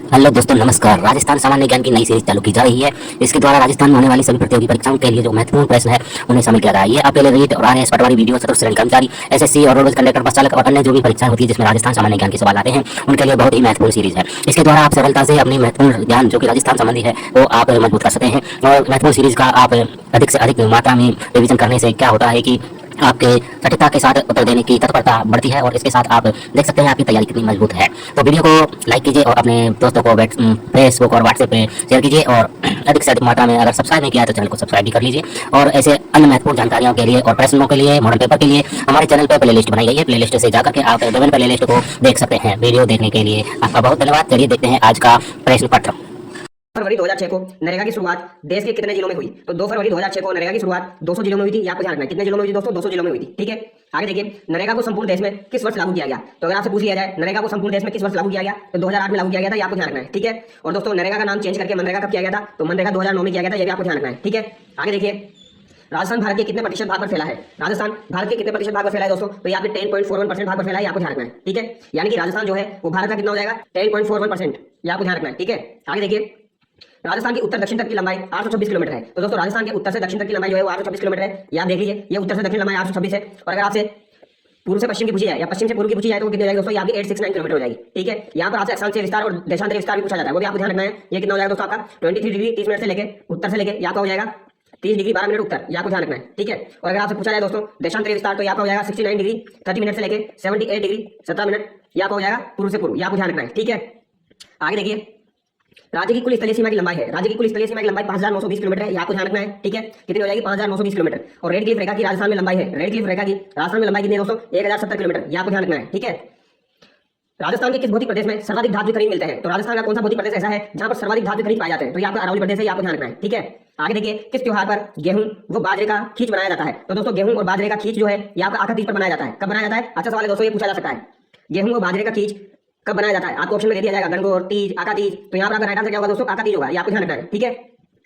Hello दोस्तों, नमस्कार। राजस्थान सामान्य ज्ञान की नई सीरीज चालू की जा रही है। इसके द्वारा राजस्थान में होने वाली सभी प्रतियोगी परीक्षाओं के लिए जो महत्वपूर्ण प्रश्न है उन्हें शामिल किया गया है। ये आपके लिए रीट और आरएएस पटवारी, वीडियो, चतुर्थ श्रेणी कर्मचारी, एसएससी और रोडवेज कंडक्टर, बस चालक और अन्य जो भी परीक्षाएं होती है जिसमें राजस्थान सामान्य ज्ञान के सवाल आते हैं उनके लिए बहुत ही महत्वपूर्ण सीरीज है। इसके द्वारा आप सरलता से अपनी महत्वपूर्ण ज्ञान जो कि राजस्थान संबंधी है वो आप मजबूत कर सकते हैं। और महत्वपूर्ण सीरीज का आप अधिक से अधिक मात्रा में रिविजन करने से क्या होता है कि आपके सटीकता के साथ उत्तर देने की तत्परता बढ़ती है और इसके साथ आप देख सकते हैं आपकी तैयारी कितनी मजबूत है। तो वीडियो को लाइक कीजिए और अपने दोस्तों को फेसबुक और व्हाट्सएप पे शेयर कीजिए और अधिक से अधिक मात्रा में अगर सब्सक्राइब नहीं किया है तो चैनल को सब्सक्राइब भी कर लीजिए। और ऐसे अन्य महत्वपूर्ण जानकारियों के लिए और प्रश्नों के लिए, मॉडल पेपर के लिए हमारे चैनल पर प्लेलिस्ट बनाई गई है। प्लेलिस्ट से जाकर के आप विभिन्न प्लेलिस्ट को देख सकते हैं। वीडियो देखने के लिए आपका बहुत धन्यवाद। चलिए देखते हैं आज का प्रश्न पत्र। फरवरी 2006 को नरेगा की शुरुआत देश के कितने जिलों में हुई? तो 2 फरवरी 2006 को नरेगा की शुरुआत 200 जिलों में हुई थी। ये आपको ध्यान रखना है। कितने जिलों में हुई दोस्तों? 200 जिलों में हुई थी। ठीक है, आगे देखिए, नरेगा को संपूर्ण देश में किस वर्ष लागू किया गया? तो अगर आपसे पूछ लिया जाए नरेगा को संपूर्ण देश में किस वर्ष लागू किया गया, तो 2008 में लागू किया गया था। ये आपको ध्यान रखना है। ठीक है, और दोस्तों नरेगा का नाम चेंज करके मनरेगा कब किया गया था? तो मनरेगा 2009 में किया गया था। ये भी आपको ध्यान रखना है। ठीक है, आगे देखिए, राजस्थान भारत के कितने प्रतिशत भाग पर फैला है? राजस्थान भारत के कितने प्रतिशत भाग पर फैला है दोस्तों? तो यहाँ पे 10.41% भाग पर फैला है। आपको ध्यान रखना है। ठीक है, यानी कि राजस्थान जो है वो भारत का कितना हो जाएगा? 10.41%। ये आपको ध्यान रखना है। ठीक है, आगे देखिए, राजस्थान की उत्तर दक्षिण तक की लंबाई 826 किलोमीटर है। तो दोस्तों राजस्थान के उत्तर से दक्षिण तक की लंबाई जो है वो 826 किलोमीटर है। ये आप देख लीजिए, ये उत्तर से दक्षिण लंबाई 826 है। और अगर आपसे पूर्व से पश्चिम की पूछी जाए या पश्चिम से पूर्व की पूछी जाए तो कितनी हो जाएगी दोस्तों? यहाँ की 869 किलोमीटर हो जाएगी। ठीक है, यहाँ पर आपसे अक्षांशीय विस्तार और देशांतरीय विस्तार भी पूछा जाता है, वो भी आपको ध्यान रखना है। ये कितना हो जाएगा दोस्तों? आपका 23 डिग्री 30 मिनट से लेके उत्तर से लेके यहाँ का हो जाएगा 30 डिग्री 12 मिनट उत्तर। यहाँ को ध्यान रखना है। ठीक है, और अगर आपसे पूछा जाए दोस्तों देशांतरीय विस्तार तो यहाँ का हो जाएगा 69 डिग्री 30 मिनट से लेके 78 डिग्री 17 मिनट। यहाँ का हो जाएगा पूर्व से पूर्व। यहाँ को ध्यान रखना है। ठीक है, आगे देखिए, राज्य की कुल स्थलीय सीमा की लंबाई है। राज्य की कुल स्थलीय सीमा की लंबाई 5920 किलोमीटर है। यहाँ को ध्यान रखना है। ठीक है, कितनी हो जाएगी? 5920 किलोमीटर। और रेड क्लिफ रेखा की राजस्थान में लंबाई है। रेड क्लिफ रेखा की राजस्थान में लंबाई कितनी है दोस्तों? 1070 किलोमीटर। यहाँ को ध्यान रखना है। ठीक है, राजस्थान के किस भौतिक प्रदेश में सर्वाधिक धातु खनिज मिलते हैं? तो राजस्थान का कौन सा भौतिक प्रदेश ऐसा है जहां पर सर्वाधिक धातु खनिज पाए जाते हैं? तो यहाँ पर अरावली प्रदेश है। यहाँ को ध्यान रखना है। ठीक है, आगे देखिए, किस त्योहार पर गेहूं व बाजरे का खींच बनाया जाता है? तो दोस्तों गेहूं और बाजरे का खींच जो है यहाँ पर आखा तीज पर बनाया जाता है। कब बनाया जाता है? अच्छा सवाल है दोस्तों, ये पूछा जा सकता है। गेहूं और बाजरे का खींच कब बनाया जाता है? आपको ऑप्शन में दे दिया जाएगा गणगौर, तीज, आका तीज। तो यहाँ पर आपका राइट आंसर क्या होगा दोस्तों? आका तीज होगा। ये आपको ध्यान रखना है। ठीक है,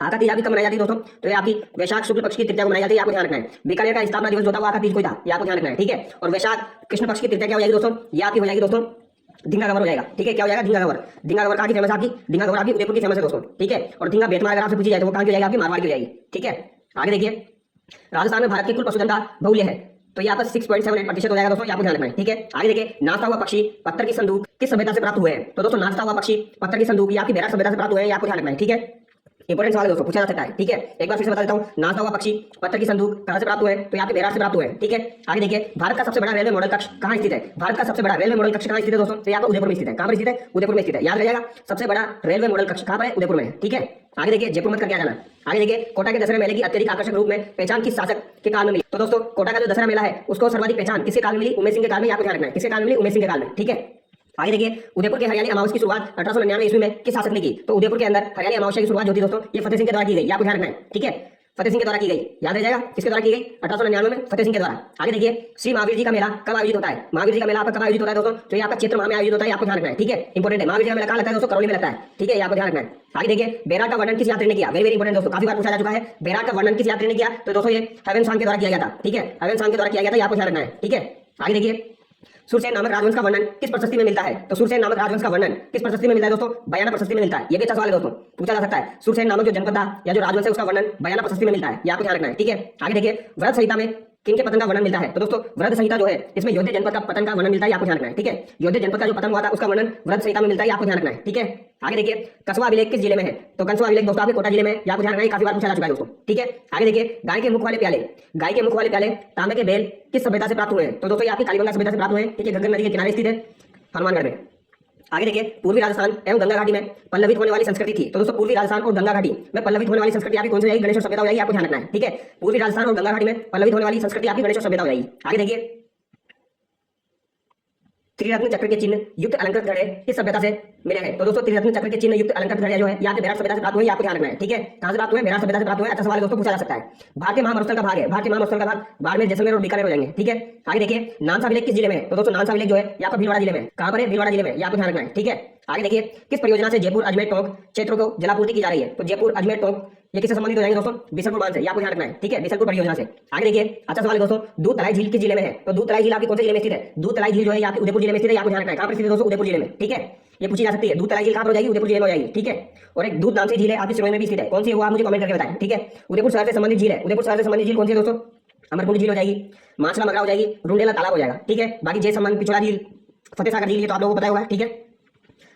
आका तीज आपकी कब मनाई जाती है दोस्तों? तो ये आपकी वैशाख शुक्ल पक्ष की तृतीया को मनाई जाती है। आपको ध्यान रखना है। बीकानेर का स्थापना दिवस जो था वो आका तीज को ही था। ये आपको ध्यान रखना है। ठीक है, और वैशाख कृष्ण पक्ष की तृतीया क्या हो जाएगी दोस्तों? ये आपकी हो जाएगी दोस्तों ढींगा गवर हो जाएगा। ठीक है, क्या हो जाएगा? ढींगा गवर। ढींगा गवर कहाँ की फेमस है आपकी? ढींगा गवर आपकी उदयपुर की फेमस है दोस्तों। ठीक है, और ढींगा बेतमार अगर आपसे पूछी जाए तो वो कहाँ की हो जाएगी? आपकी मारवाड़ की हो जाएगी। ठीक है, आगे देखिए, राजस्थान में भारत की कुल पशुधन का बहुल्य है। तो यहाँ पर 6.78% हो जाएगा दोस्तों। यहाँ को ध्यान रखना है। ठीक है, आगे देखिए, नाचता हुआ पक्षी पत्थर की संदूक किस सभ्यता से प्राप्त हुए हैं? तो दोस्तों नाचता हुआ पक्षी पत्थर की संदूक ये आपकी बैराग सभ्यता से प्राप्त हुए हैं। आपको ध्यान रखना है। ठीक है, इंपॉर्टेंट सवाल है दोस्तों, पूछा जा सकता है। ठीक है, एक बार फिर से बता देता हूँ, नाचता हुआ पक्षी पत्थर की संदूक कहां से प्राप्त हुए? तो यहाँ पे बैराग से प्राप्त हुए। ठीक है, आगे देखिए, भारत का सबसे बड़ा रेलवे मॉडल कक्ष कहां स्थित है? भारत का सबसे बड़ा रेलवे मॉडल कक्ष कहां स्थित है दोस्तों? तो यहाँ पर उदयपुर में स्थित है। कहां पर स्थित है? उदयपुर में स्थित है। याद रह जाएगा, सबसे बड़ा रेलवे मॉडल कक्ष कहां पर है? उदयपुर में है। ठीक है, आगे देखिए, जयपुर मत करके आ जाना। आगे देखिए, कोटा के दशहरा मेले की अत्यधिक आकर्षक रूप में पहचान किस शासक के काल में मिली? तो दोस्तों कोटा का जो दशहरा मेला है उसको सर्वाधिक पहचान किसके काल में मिली? उमेश सिंह के काल में। आपको ध्यान रखना है। किसके काल में मिली? उमेश सिंह के काल में। ठीक है, आगे देखिए, उदयपुर के हरियाली अमावस्या की शुरुआत 1899 ईस्वी में किस शासक ने की? तो उदयपुर के अंदर हरियाली अमावस्या की शुरुआत जो थी दोस्तों ये फतेह सिंह के द्वारा की गई। आपको ध्यान रखना है। ठीक है, फतेह सिंह के द्वारा की गई। याद रह जाएगा, किसके द्वारा की गई? 1899 में फतेह सिंह के द्वारा। आगे देखिए, श्री महावीर जी का मेला कब आयोजित होता है? महावीर जी का मेला आपका कब आयोजित होता है दोस्तों? तो ये आपका चैत्र माह में आयोजित होता है। आपको ध्यान रखना है। ठीक है, इंपॉर्टेंट है। महावीर जी का मेला कहाँ लगता है दोस्तों? करौली में लगता है। ठीक है, आपको ध्यान रखना है। आगे देखिए, बैराग का वर्णन किस यात्री ने किया? वेरी वेरी इंपॉर्टेंट दोस्तों, काफी बार पूछा जा चुका है। बैराग का वर्णन किस यात्री ने किया? तो दोस्तों ये हेवन सांग के द्वारा किया गया था। ठीक है, हेवन सांग के द्वारा किया गया था। आपको ध्यान रखना है। ठीक है, आगे देखिए, सुरसेन नामक राजवंश का वर्णन किस प्रशस्ति में मिलता है? तो सुरसेन नामक राजवंश का वर्णन किस प्रशस्ति में मिलता है दोस्तों? बयाना प्रशस्ति में मिलता है। ये भी अच्छा सवाल है दोस्तों, पूछा जा सकता है। सुरसेन नामक जो जनपद था या जो राजवंश है उसका वर्णन बयाना प्रशस्ति में मिलता है। ये आपको ध्यान रखना है। ठीक है, आगे देखिए, व्रत संहिता में किन के पतन का वर्णन मिलता है? तो दोस्तों व्रत संहिता जो है इसमें योध्या जनपद का पतन का वर्णन मिलता है। आपको ध्यान रखना है। ठीक है, योध्या जनपद का जो पतन हुआ था उसका वर्णन व्रत संहिता में मिलता है। आपको ध्यान रखना है। ठीक है, आगे देखिए, कसवा अभिलेख किस जिले में है? तो कंसवा अभिलेख दोस्तों आपके कोटा जिले में। आपको ध्यान रखना है, काफी बार पूछा जा चुका है दोस्तों। ठीक है, आगे देखिए, गाय के मुख वाले प्याले गाय के मुख वाले प्याले तांबे के बेल किस सभ्यता से प्राप्त हुए हैं? तो दोस्तों ये आपकी कालीगंगा सभ्यता से प्राप्त हुए हैं। ठीक है, गंगा नदी के किनारे स्थित है, हनुमानगढ़ में। आगे देखिए, पूर्वी राजस्थान एवं गंगा घाटी में पल्लवित होने वाली संस्कृति थी। तो दोस्तों पूर्वी राजस्थान और गंगा घाटी में पल्लवित होने वाली संस्कृति आपकी कौन सी जाएगी? गणेश सभ्यता हो जाएगी। आपको ध्यान रखना है। ठीक है, पूर्वी राजस्थान और गंगा घाटी में पल्लवित होने वाली संस्कृति आपकी गणेश सभ्यता हो जाएगी। आगे देखिए, त्रिरत्न चक्र के चिन्ह युक्त अलंकृत घड़े किस सभ्यता से मिले हैं? तो दोस्तों त्रिरत्न चक्र के चिन्ह युक्त अलंकृत घड़े जो है यहाँ पे बैराग सभ्यता से प्राप्त हुए। आपको ध्यान रखना है। ठीक है, कहां से प्राप्त हुए? बैराग सभ्यता से प्राप्त हुए। अच्छा सवाल है दोस्तों, पूछा जा सकता है। भारतीय महामरुस्थल का भाग है। भारतीय महामरुस्थल का भाग बाड़मेर, जैसलमेर और बीकानेर हो जाएंगे। ठीक है, आगे देखिए, नानसा अभिलेख किस जिले में है? तो दोस्तों नानसा अभिलेख जो है यहाँ पर भीलवाड़ा जिले में। कहां पर है? भीलवाड़ा जिले में। आपको ध्यान रखना है। ठीक है, आगे देखिए, किस परियोजना से जयपुर अजमेर टोंक क्षेत्रों को जलापूर्ति की जा रही है? तो जयपुर अजमेर टोंक ये किससे संबंधित हो जाएंगे दोस्तों? बिसलपुर बांध से। आपको ध्यान रखना है। ठीक है, बिसलपुर परियोजना से। आगे देखिए, अच्छा सवाल है दोस्तों, दूध तलाई झील किस जिले में है? तो दूध तलाई झील आपकी कौन से जिले में स्थित है? दूध तलाई झील जो है आपके उदयपुर जिले में स्थित है। आपको ध्यान रखना है। कहां पर स्थित है दोस्तों? उदयपुर जिले में। ठीक है, ये पूछी जा सकती है। दूध तलाई झील कहाँ पर हो जाएगी? उदयपुर जिले में हो जाएगी, ठीक है। और एक दूध नाम से झील है आपकी सिरोही में भी स्थित है, कौन सी है वो आप मुझे कमेंट करके बताएं, ठीक है। उदयपुर शहर से संबंधित झील है, उदयपुर शहर से संबंधित झील कौन सी है दोस्तों? अमरकुंड झील हो जाएगी, माछला मगरा हो जाएगी, रुंडेला तालाब हो जाएगा, ठीक है। बाकी जय संबंध पिछोला झील, फतेह सागर झील, ये तो आप लोगों को पता होगा, ठीक है।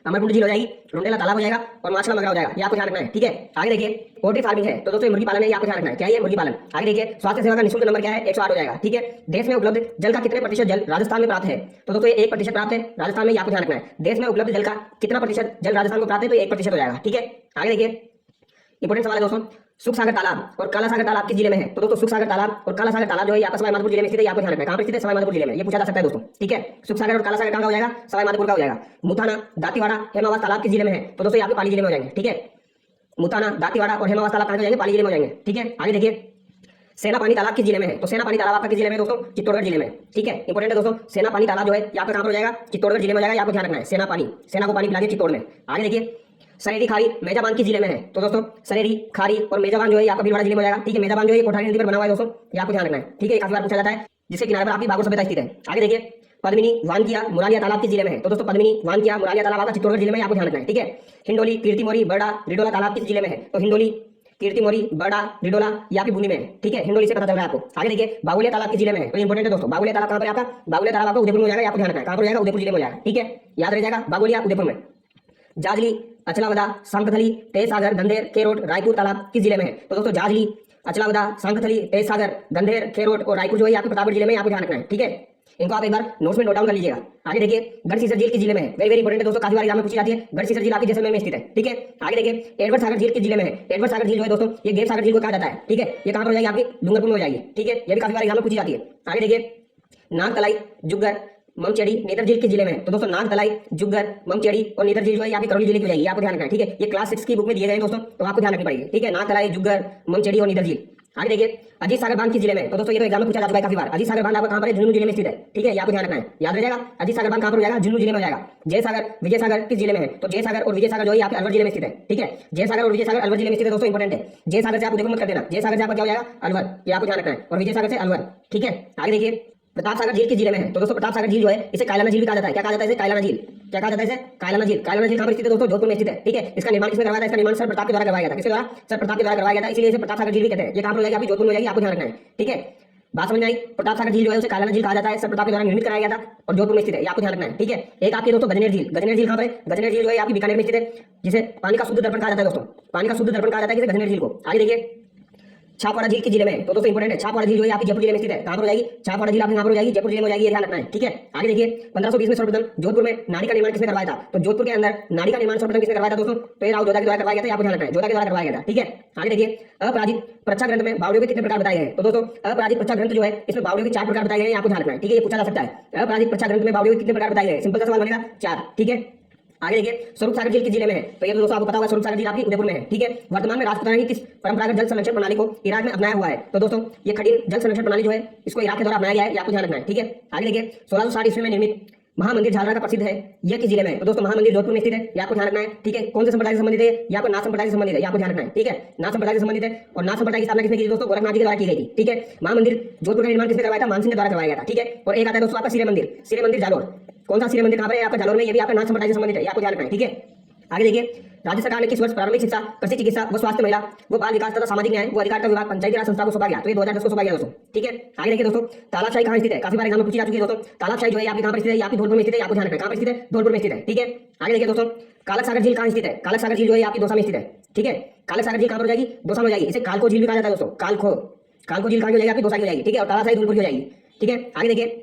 अमरकुंड झील हो जाएगी, रुंडेला तालाब हो जाएगा और माछला मगरा हो जाएगा, ये आपको ध्यान रखना है, ठीक है। आगे देखिए पोल्ट्री फार्मिंग है, तो दोस्तों मुर्गी पालन है, ये आपको ध्यान रखना है, क्या है मुर्गी पालन। आगे देखिए स्वास्थ्य सेवा का निःशुल्क नंबर क्या है? 108 हो जाएगा, ठीक है। देश में उपलब्ध जल का कितने प्रतिशत जल राजस्थान में प्राप्त है? तो दोस्तों ये 1% प्राप्त है राजस्थान में, ये आपको ध्यान रखना है। देश में उपलब्ध जल का कितना प्रतिशत जल राजस्थान को प्राप्त है? तो 1% हो जाएगा, ठीक है। आगे देखिए इंपोर्टेंट सवाल है दोस्तों, सुख सागर तालाब और काला सागर तालाब किस जिले में है? तो दोस्तों सुख सागर तालाब और काला सागर तालाब जो है आपका सवाई माधोपुर जिले में स्थित है, आपको ध्यान रखना है। कहां पर स्थित है? सवाई माधोपुर जिले में, ये पूछा जा सकता है दोस्तों, ठीक है। सुख सागर और काला सागर कहां का हो जाएगा? सवाई माधोपुर का हो जाएगा। मुथाना, दांतीवाड़ा, हेमावास तालाब किस जिले में है? तो दोस्तों ये आपके पाली जिले में हो जाएंगे, ठीक है। मुथाना, दांतीवाड़ा और हेमावास तालाब कहां हो जाएंगे? पाली जिले में हो जाएंगे, ठीक है। आगे देखिए सेना पानी तालाब किस जिले में है? तो सेना पानी तालाब आपका किस जिले में है दोस्तों? चित्तौड़गढ़ जिले में, ठीक है। इंपोर्टेंट है दोस्तों, सेना पानी तालाब जो है यहाँ पे कहां पर हो जाएगा? चित्तौड़गढ़ जिले में हो जाएगा, आपको ध्यान रखना है। सेना पानी, सेना को पानी पिला दिया चित्तौड़ में। आगे देखिए सरेरी, खारी, मेजाबान किस जिले में है? तो दोस्तों सरेरी, खारी और मेजाबान जो है आपका भीलवाड़ा जिले में हो जाएगा, ठीक है। मेजाबान जो है कोठारी नदी पर बना हुआ है दोस्तों, ये आपको ध्यान रखना है, ठीक है। काफी बार पूछा जाता है, जिसके किनारे पर आपकी बागुर सभ्यता स्थित है। आगे देखिए पद्मिनी, वानकिया, मुरालिया तालाब किस जिले में है? तो दोस्तों पद्मिनी, वानकिया, मुरालिया तालाब आपका चित्तौड़गढ़ जिले में, आपको ध्यान रखना है, ठीक है। हिंडोली, कीर्तिमोरी, बरडा, रिडोला तालाब किस जिले में है? तो हिंडोली, कीर्तिमोरी, बरडा, रिडोला ये आपकी भूमि में है, ठीक है। हिंडोली से पता चल रहा है आपको। आगे देखिए बागुलिया तालाब किस जिले में है? तो इंपोर्टेंट है दोस्तों, बागुलिया तालाब कहां पर है आपका? बागुलिया तालाब आपका उदयपुर में हो जाएगा, आपको ध्यान रखना है। कहां पर हो जाएगा? उदयपुर जिले में हो जाएगा, ठीक है। याद रह जाएगा बागुलिया उदयपुर में। जाजली, अचलावदा, सांकथली, तेजसागर, गंधेर, खेरोट, रायपुर तालाब किस जिले में है? तो दोस्तों जाजली, अचलावदा, सांकथली, तेजसागर, गंधेर, खेरोट और रायपुर जो है आपके प्रतापगढ़ जिले में, आपको ध्यान रखना है, ठीक है। इनको आप एक बार नोट्स में नोट डाउन कर लीजिएगा। आगे देखिए गढ़सीसर झील किस जिले में है? वेरी वेरी इंपोर्टेंट है दोस्तों, काफी बार एग्जाम में पूछी जाती है। गढ़सीसर झील आपकी जैसलमेर में स्थित है, ठीक है। आगे देखिए एडवर्ड सागर झील किस जिले में है? एडवर्ड सागर झील जो है दोस्तों ये गेप सागर झील को कहा जाता है, ठीक है। ये कहां पर हो जाएगी? आपकी डूंगरपुर में हो जाएगी, ठीक है। ये भी काफी बार एग्जाम में पूछी जाती है। आगे देखिए नागतलाई, जुग्गर, ममचेड़ी, नेतर झील किस जिले में है? तो दोस्तों नागतलाई, जुग्गर, ममचेड़ी और नेतर झील जो है आपकी करौली जिले की हो जाएगी, आपको ध्यान रखना है, ठीक है। ये क्लास 6 की बुक में दिए गए हैं दोस्तों, तो आपको ध्यान रखनी पड़ेगी, ठीक है। नागतलाई, जुग्गर, ममचेड़ी और नेतर झील। आगे देखिए अजीत सागर बांध किस जिले में है? तो दोस्तों ये तो एग्जाम में पूछा जा चुका है काफी बार। अजीत सागर बांध आपका कहां पर है? झुंझुनू जिले में स्थित है, ठीक है। ये आपको ध्यान रखना है, याद रह जाएगा। अजीत सागर बांध कहां पर हो जाएगा? झुंझुनू जिले में हो जाएगा। जयसागर, विजय सागर किस जिले में है? तो जयसागर और विजय सागर जो है आपके अलवर जिले में स्थित है, ठीक है। जयसागर और विजय सागर अलवर जिले में स्थित है दोस्तों, इंपोर्टेंट है। जयसागर से आप उदयपुर मत कर देना, जयसागर से आपका क्या हो जाएगा? अलवर, ये आपको ध्यान रखना है। और विजय सागर से अलवर, ठीक है। आगे देखिए प्रताप सागर झील किस जिले में है? तो दोस्तों प्रताप सागर झील जो है इसे कायलाना झील भी कहा जाता है। क्या कहा जाता है इसे? कायलाना झील। क्या कहा जाता है इसे? कायलाना झील। कायलाना झील कहां पर स्थित है दोस्तों? जोधपुर में स्थित है, ठीक है। इसका निर्माण किसने करवाया था? इसका निर्माण सर प्रताप के द्वारा करवाया गया था। किसके द्वारा? सर प्रताप के द्वारा करवाया गया था, इसलिए इसे प्रताप सागर झील भी कहते हैं। ये कहां पर हो जाएगी? आपकी जोधपुर में हो जाएगी, आपको ध्यान रखना है, ठीक है। बात समझ में आई? प्रताप सागर झील जो है उसे कायलाना झील कहा जाता है, सर प्रताप के द्वारा निर्मित कराया गया था और जोधपुर में स्थित है, ये आपको ध्यान रखना है, ठीक है। एक आपकी दोस्तों गजनेर झील। गजनेर झील कहां पर है? गजनेर झील जो है आपकी बीकानेर में स्थित है, जिसे पानी का शुद्ध दर्पण कहा जाता है दोस्तों। पानी का शुद्ध दर्पण कहा जाता है किसे? गजनेर झील को। आगे देखिए छापवाड़ा झील किस जिले में है? तो दोस्तों इंपोर्टेंट है, छापवाड़ा झील जो है आपकी जयपुर जिले में स्थित है। कहां पर हो जाएगी? छापवाड़ा झील आपकी कहां पर हो जाएगी? जयपुर जिले में हो जाएगी, ये ध्यान रखना है, ठीक है। आगे देखिए 1520 में सर्वप्रथम जोधपुर में नाड़ी का निर्माण किसने करवाया था? तो जोधपुर के अंदर नाड़ी का निर्माण सर्वप्रथम किसने करवाया था दोस्तों? तो ये राव जोधा के द्वारा करवाया गया था, आपको ध्यान रखना है, जोधा के द्वारा करवाया गया था, ठीक है। आगे देखिए अपराजित परीक्षा ग्रंथ में बावड़ियों के कितने प्रकार बताए गए हैं? तो दोस्तों अपराजित परीक्षा ग्रंथ जो है इसमें बावड़ियों के 4 प्रकार बताए गए हैं, आपको ध्यान रखना है, ठीक है। ये पूछा जा सकता है अपराजित परीक्षा ग्रंथ में बावड़ियों के कितने प्रकार बताए गए हैं? सिंपल सा सवाल बनेगा 4, ठीक है। आगे देखिए स्वरूप सागर झील किस जिले में है? तो ये तो दोस्तों आपको पता होगा, स्वरूप सागर झील आपकी उदयपुर में है, ठीक है। वर्तमान में राजपुताना की किस परंपरागत जल संरक्षण प्रणाली को इराक में अपनाया हुआ है? तो दोस्तों ये खडीर जल संरक्षण प्रणाली जो है इसको इराक के द्वारा अपनाया गया है, ये आपको ध्यान रखना है, ठीक है। आगे देखिए 1660 ईस्वी में निर्मित महामंदिर झालरा का प्रसिद्ध है, यह किस जिले में है? तो दोस्तों महामंदिर जोधपुर में स्थित है, ये आपको ध्यान रखना है, ठीक है। कौन से संप्रदाय से संबंधित है? यहाँ पर नाथ संप्रदाय से संबंधित है, ये आपको ध्यान रखना है, ठीक है। नाथ संप्रदाय से संबंधित है और नाथ संप्रदाय की स्थापना किसने की थी दोस्तों? गोरखनाथ जी के द्वारा की गई थी, ठीक है। महामंदिर जोधपुर का निर्माण किसने करवाया था? मानसिंह के द्वारा करवाया गया था, ठीक है। और एक आता है दोस्तों आपका सिरे मंदिर, सिरे मंदिर जालोर। कौन सा सिरे मंदिर कहां पर है? आपका जालोर में, ये भी आपका नाथ संप्रदाय से संबंधित है, ये आपको ध्यान रखना है, ठीक है। आगे देखिए राज्य सरकार ने किस वर्ष प्रारंभिक शिक्षा, कृषि चिकित्सा व स्वास्थ्य, महिला व बाल विकास तथा सामाजिक न्याय व अधिकारिता विभाग पंचायती राज संस्था को सौंपा गया? तो ये 2010 को सौंपा गया दोस्तों, ठीक है। आगे देखिए दोस्तों तालाबशाही कहां स्थित है? काफी बार एग्जाम में पूछी जा चुकी है दोस्तों। तालाबशाही जो है आपकी कहां पर स्थित है? आपकी धौलपुर में स्थित है, आपको ध्यान रखना है। कहां पर स्थित है? धौलपुर में स्थित है, ठीक है। आगे देखिए दोस्तों कालक सागर झील कहां स्थित है? कालक सागर झील जो है आपकी दौसा में स्थित है, ठीक है। कालक सागर झील कहां पर हो जाएगी? दौसा में हो जाएगी। इसे कालको झील भी कहा जाता है दोस्तों, कालको झील कहां की हो जाएगी? आपकी दौसा की हो जाएगी, ठीक है। और तालाबशाही धौलपुर की हो जाएगी, ठीक है। आगे देखिए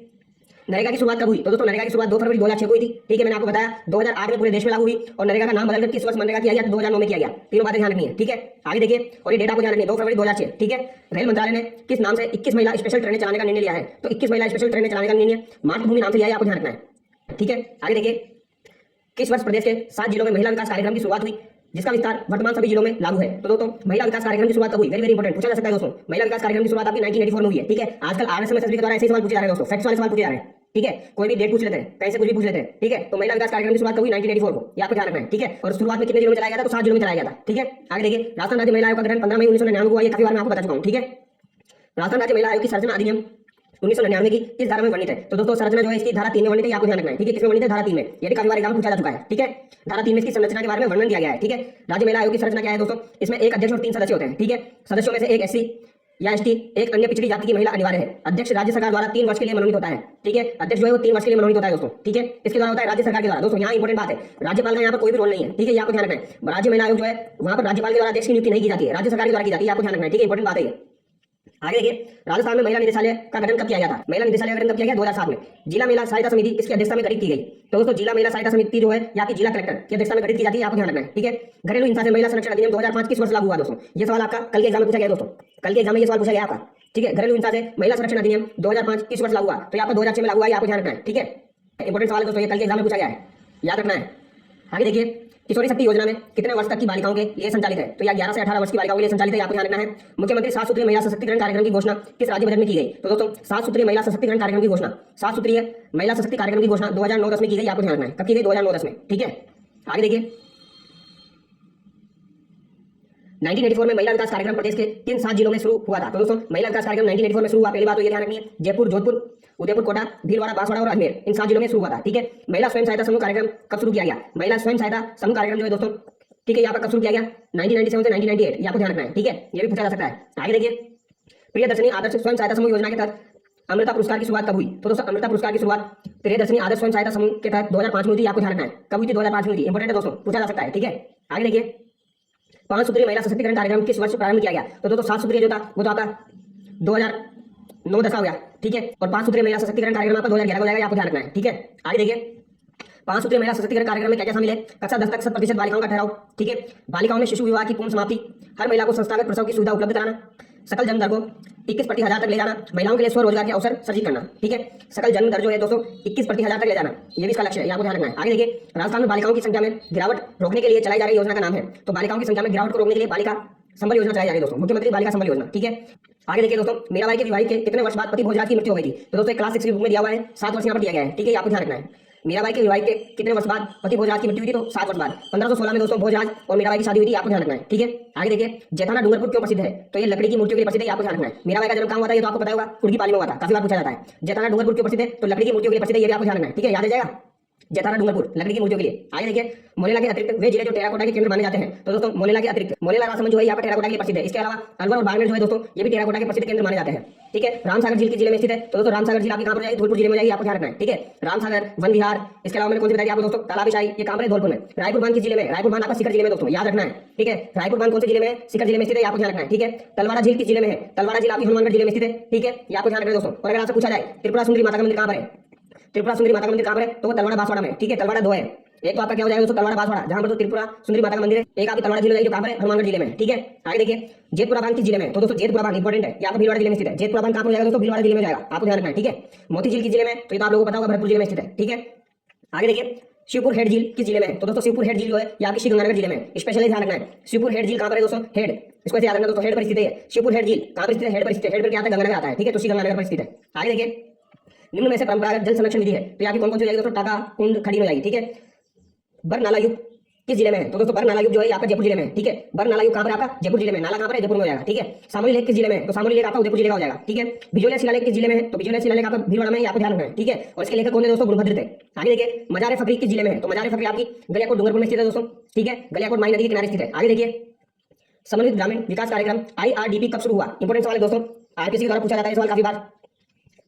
नरेगा की शुरुआत कब हुई? तो दोस्तों नरेगा की शुरुआत 2 फरवरी 2006 को हुई थी, ठीक है। मैंने आपको बताया 2008 में पूरे देश में लागू हुई और नरेगा का नाम बदलकर किस वर्ष मनरेगा किया गया? 2009 में किया गया। तीनों बातें ध्यान रखनी है, ठीक है। आगे देखिए और ये डेटा को ध्यान रखिए 2 फरवरी 2006, ठीक है। रेल मंत्रालय ने किस नाम से 21 महिला स्पेशल ट्रेनें चलाने का निर्णय लिया है? तो 21 महिला स्पेशल ट्रेनें चलाने का निर्णय मातृभूमि नाम से लिया है, आपको ध्यान रखना है, ठीक है। आगे देखिए किस वर्ष प्रदेश के 7 जिलों में महिला विकास कार्यक्रम की शुरुआत हुई जिसका विस्तार वर्तमान सभी जिलों में लागू है? तो दोस्तों महिला विकास कार्यक्रम की शुरुआत कब हुई? वेरी वेरी इंपोर्टेंट, पूछा जा सकता है दोस्तों। महिला विकास कार्यक्रम की शुरुआत आपकी 1984 में हुई है, ठीक है। आजकल आरएसएम एसएसबी के द्वारा ऐसे सवाल पूछे जा रहे हैं दोस्तों, फैक्ट्स वाले सवाल पूछे जा रहे हैं, ठीक है। कोई भी डेट पूछ लेते हैं, कहीं से कुछ भी पूछ लेते हैं, ठीक है। तो महिला विकास कार्यक्रम की शुरुआत हुई 1984 को, ये आपको ध्यान रखना है, ठीक है। और शुरुआत में कितने जिलों में चलाया गया था? तो 7 जिलों में चलाया गया था, ठीक है। आगे देखिए राजस्थान राज्य महिला आयोग का गठन 15 मई 1999 को हुआ, ये काफी बार मैं आपको बता चुका हूं, ठीक है। राजस्थान राज्य महिला आयोग की संरचना अधिनियम 1999 की किस धारा में वर्णित है? तो दोस्तों संरचना जो है इसकी धारा 3 में वर्णित है, आपको ध्यान रखना है, ठीक है। किसमें वर्णित है? धारा 3 में। ये भी काफी बार एग्जाम में पूछा जा चुका है, ठीक है। धारा 3 में इसकी संरचना के बारे में वर्णन किया गया है, ठीक है। राज्य महिला आयोग की संरचना क्या है दोस्तों? इसमें एक अध्यक्ष और 3 सदस्य होते हैं, ठीक है। सदस्यों में से एक एससी या एसटी, एक अन्य पिछड़ी जाति की महिला अनिवार्य है। अध्यक्ष राज्य सरकार द्वारा 3 वर्ष के लिए मनोनीत होता है, ठीक है। अध्यक्ष जो है वो 3 वर्ष के लिए मनोनीत होता है दोस्तों, ठीक है। इसके द्वारा होता है राज्य सरकार के द्वारा। दोस्तों यहाँ इंपॉर्टेंट बात है, राज्यपाल का यहाँ पर कोई भी रोल नहीं है, ठीक है। ये आपको ध्यान रखना है। राज्य महिला आयोग जो है वहां पर राज्यपाल के द्वारा अध्यक्ष की नियुक्ति नहीं की जाती है, राज्य सरकार के द्वारा की जाती है, आपको ध्यान रखना है, ठीक है। इंपॉर्टेंट बात है ये। आगे देखिए, राजस्थान में महिला निदेशालय का गठन कब किया गया था? महिला निदेशालय का गठन कब किया गया? 2007 में। जिला महिला सहायता समिति इसकी अध्यक्षता में गठित की गई। तो दोस्तों जिला महिला सहायता समिति जो है या कि जिला कलेक्टर की अध्यक्षता में गठित की जाती है, आपको ध्यान रखना है, ठीक है। घरेलू हिंसा से महिला संरक्षण अधिनियम 2005 किस वर्ष लागू हुआ दोस्तों? ये सवाल आपका कल के एग्जाम में पूछा गया दोस्तों, कल के एग्जाम में ये सवाल पूछा गया आपका, ठीक है। घरेलू हिंसा से महिला संरक्षण अधिनियम 2005 किस वर्ष लागू हुआ? तो यहाँ पर 2006 में लागू हुआ, आपको ध्यान रखना है, ठीक है। इंपॉर्टेंट सवाल है दोस्तों, ये कल के एग्जाम में पूछा गया है, याद रखना है। आगे देखिए, किशोरी शक्ति योजना में कितने वर्ष तक की बालिकाओं के लिए संचालित है? तो यह 11 से 18 वर्ष की बालिकाओं के लिए संचालित है, आपको ध्यान रखना है। मुख्यमंत्री 7 सूत्रीय महिला सशक्तिकरण कार्यक्रम की घोषणा किस राज्य बजट में की गई? तो दोस्तों 7 सूत्रीय महिला सशक्तिकरण कार्यक्रम की घोषणा, 7 सूत्रीय महिला सशक्ति कार्यक्रम की घोषणा 2009-10 में की गई, आपको ध्यान रखना है। कब की गई? 2009-10 में, ठीक है। आगे देखिए, 1984 में महिला विकास कार्यक्रम प्रदेश के किन 7 जिलों में शुरू हुआ था? तो दोस्तों महिला विकास कार्यक्रम 1984 में शुरू हुआ, पहली बात तो ये ध्यान रखनी है। जयपुर, जोधपुर, उदयपुर, कोटा, भीलवाड़ा, बांसवाड़ा और अजमेर, इन 7 जिलों में शुरू हुआ था, ठीक है। महिला स्वयं सहायता समूह कार्यक्रम कब शुरू किया गया? महिला स्वयं सहायता समूह कार्यक्रम जो है दोस्तों, ठीक है, यहाँ पर कब शुरू किया गया? 1997 से 1998, ये आपको ध्यान रखना है, ठीक है। ये भी पूछा जा सकता है। आगे देखिए, प्रियदर्शनी आदर्श स्वयं सहायता समूह योजना के तहत अमृता पुरस्कार की शुरुआत कब हुई? तो दोस्तों अमृता पुरस्कार की शुरुआत प्रियदर्शनी आदर्श स्वयं सहायता समूह के तहत 2005 में हुई थी, आपको ध्यान रखना है। कब हुई थी? 2005 में हुई थी। इंपॉर्टेंट है दोस्तों, पूछा जा सकता है, ठीक है। आगे देखिए, 5 सूत्रीय महिला सशक्तिकरण कार्यक्रम किस वर्ष प्रारंभ किया गया? तो दोस्तों 7 सूत्रीय जो था वो तो आपका 2009-10 हो गया, ठीक है। और 5 सूत्रीय महिला सशक्तिकरण कार्यक्रम आपका 2011 हो जाएगा, आपको ध्यान रखना है, ठीक है। आगे देखिए, 5 सूत्रीय महिला सशक्तिकरण कार्यक्रम में क्या क्या शामिल है? कक्षा 10 तक 100% बालिकाओं का ठहराव, ठीक है। बालिकाओं में शिशु विवाह की पूर्ण समाप्ति, हर महिला को संस्थागत प्रसव की सुविधा उपलब्ध कराना, सकल जन्म दर को 21/1000 तक ले जाना, महिलाओं के लिए स्वरोजगार के अवसर सृजित करना, ठीक है। सकल जन्म दर जो है दोस्तों 21/1000 तक ले जाना, ये भी इसका लक्ष्य है, आपको ध्यान रखना है। आगे देखिए, राजस्थान में बालिकाओं की संख्या में गिरावट रोकने के लिए चलाई जा रही योजना का नाम है। तो बालिकाओं की संख्या में गिरावट को रोकने के लिए बालिका संबल योजना चलाई जा रही है दोस्तों, मुख्यमंत्री बालिका संबल योजना, ठीक है। आगे देखिए दोस्तों, मीराबाई के विवाह के कितने वर्ष बाद पति भोजराज की मृत्यु हो गई थी? तो दोस्तों क्लास 6 की बुक में दिया हुआ है, 7 वर्ष यहाँ पर दिया गया है, ठीक है, आपको ध्यान रखना है। मीराबाई के विवाह के कितने वर्ष बाद पति भोजराज की मृत्यु हुई थी? तो 7 वर्ष बाद। 1516 में दोस्तों भोजराज और मीराबाई की शादी हुई थी, आपको ध्यान रखना है, ठीक है। आगे देखिए, जैताना डूंगरपुर क्यों प्रसिद्ध है? तो ये लकड़ी की मूर्तियों के लिए प्रसिद्ध है, आपको ध्यान रखना है। मीराबाई का जन्म कहाँ हुआ था? ये तो आपको पता होगा, कुर्की पाली में हुआ था, काफी बार पूछा जाता है। जैताना डूंगरपुर क्यों प्रसिद्ध है? तो लकड़ी की मूर्तियों के लिए प्रसिद्ध है, ये भी आपको ध्यान रखना है, ठीक है, याद आ जाएगा। जैताना डूंगरपुर लकड़ी की मूर्तियों के लिए। आगे देखिए, मोलेला के अतिरिक्त वे जिले जो टेराकोटा के केंद्र माने जाते हैं। तो दोस्तों मोलेला के अतिरिक्त मोलेला राजसमंद जो है यहाँ पर टेराकोटा के लिए प्रसिद्ध है। इसके अलावा अलवर और बाड़मेर जो है दोस्तों ये भी टेराकोटा के प्रसिद्ध केंद्र माने जाते हैं, ठीक है। रामसागर झील के जिले में स्थित है। तो दोस्तों रामसागर झील आपकी कहाँ पर जाएगी? धौलपुर जिले में जाएगी, आपको ध्यान रखना है, ठीक है। रामसागर, वन विहार, इसके अलावा मैंने कौन सी बताई आपको दोस्तों? तालाबशाही, ये कहाँ पर है? धौलपुर में। रायपुर बांध किस जिले में? रायपुर बांध आपका सीकर जिले में दोस्तों, याद रखना है, ठीक है। रायपुर बांध कौन से जिले में? सीकर जिले में स्थित है, आपको ध्यान रखना है, ठीक है। तलवाड़ा झील किस जिले में है? तलवाड़ा झील आपकी हनुमानगढ़ जिले में स्थित है, ठीक है, ये आपको ध्यान रखना है दोस्तों। और अगर आपसे पूछा जाए त्रिपुरा सुंदरी माता का मंदिर कहाँ पर है? त्रिपुरा सुंदरी माता का मंदिर कहाँ पर है? तो वो तलवाड़ा बांसवाड़ा में, ठीक है। तलवाड़ा 2 है, एक तो आपका क्या हो जाएगा दोस्तों? तलवाड़ा बांसवाड़ा, जहां पर तो त्रिपुरा सुंदरी माता का मंदिर है। एक आपकी तलवाड़ा जिले जो कहाँ पर है? हनुमानगढ़ जिले में, ठीक है। आगे देखिए, जेतपुरा बांध किस जिले में? तो दोस्तों जेतपुरा बांध इंपॉर्टेंट है, यहाँ पर भीलवाड़ा जिले में स्थित है। जेतपुरा बांध कहाँ पर जाएगा दोस्तों? भीलवाड़ा जिले में जाएगा, आपको ध्यान रखना है, ठीक है। मोती झील किस जिले में? तो ये तो आप लोगों को पता होगा, भरतपुर जिले में स्थित है, ठीक है। आगे देखिए, शिवपुर हेड झील किस जिले में? तो दोस्तों शिवपुर हेड झील जो है ये आपकी श्रीगंगानगर जिले में। स्पेशली ध्यान रखना है, शिवपुर हेड झील कहाँ पर है दोस्तों? हेड, इसको ऐसे याद रखना दोस्तों, हेड पर स्थित है। शिवपुर हेड झील कहाँ पर स्थित है? हेड पर स्थित है। हेड पर क्या आता है? गंगानगर आता है, ठीक है, तो श्रीगंगानगर पर स्थित है। आगे देखिए, निम्न में से परंपरागत जल संरक्षण विधि है, तो यहाँ की कौन कौन सी जाएगी दोस्तों? टाका, कुंड, खड़ी में जाएगी, ठीक है। बरनाला युग किस जिले में है? तो दोस्तों बरनाला युग जो है आपका जयपुर जिले में, ठीक है। बरनाला युग कहाँ पर आपका? जयपुर जिले में। नाला कहाँ पर है? जयपुर में हो जाएगा, ठीक है। सामोली लेक किस जिले में? तो सामोली लेक आपका उदयपुर जिले का हो जाएगा, ठीक है। बिजोलिया शिलालेख किस जिले में है? तो बिजोलिया शिलालेख आपका भीलवाड़ा में, आपको ध्यान रखना है, ठीक है। और इसके लेखक कौन है दोस्तों? गुणभद्र थे। आगे देखिए, मजार फकरी किस जिले में है? तो मजार फकरी आपकी गलियाकोट डूंगरपुर में स्थित है दोस्तों, ठीक है, गलियाकोट माई नदी के किनारे स्थित है। आगे देखिए, समन्वित ग्रामीण विकास कार्यक्रम IRDP कब शुरू हुआ? इंपॉर्टेंट सवाल है दोस्तों, आरपीएससी के द्वारा पूछा जाता है सवाल काफी बार।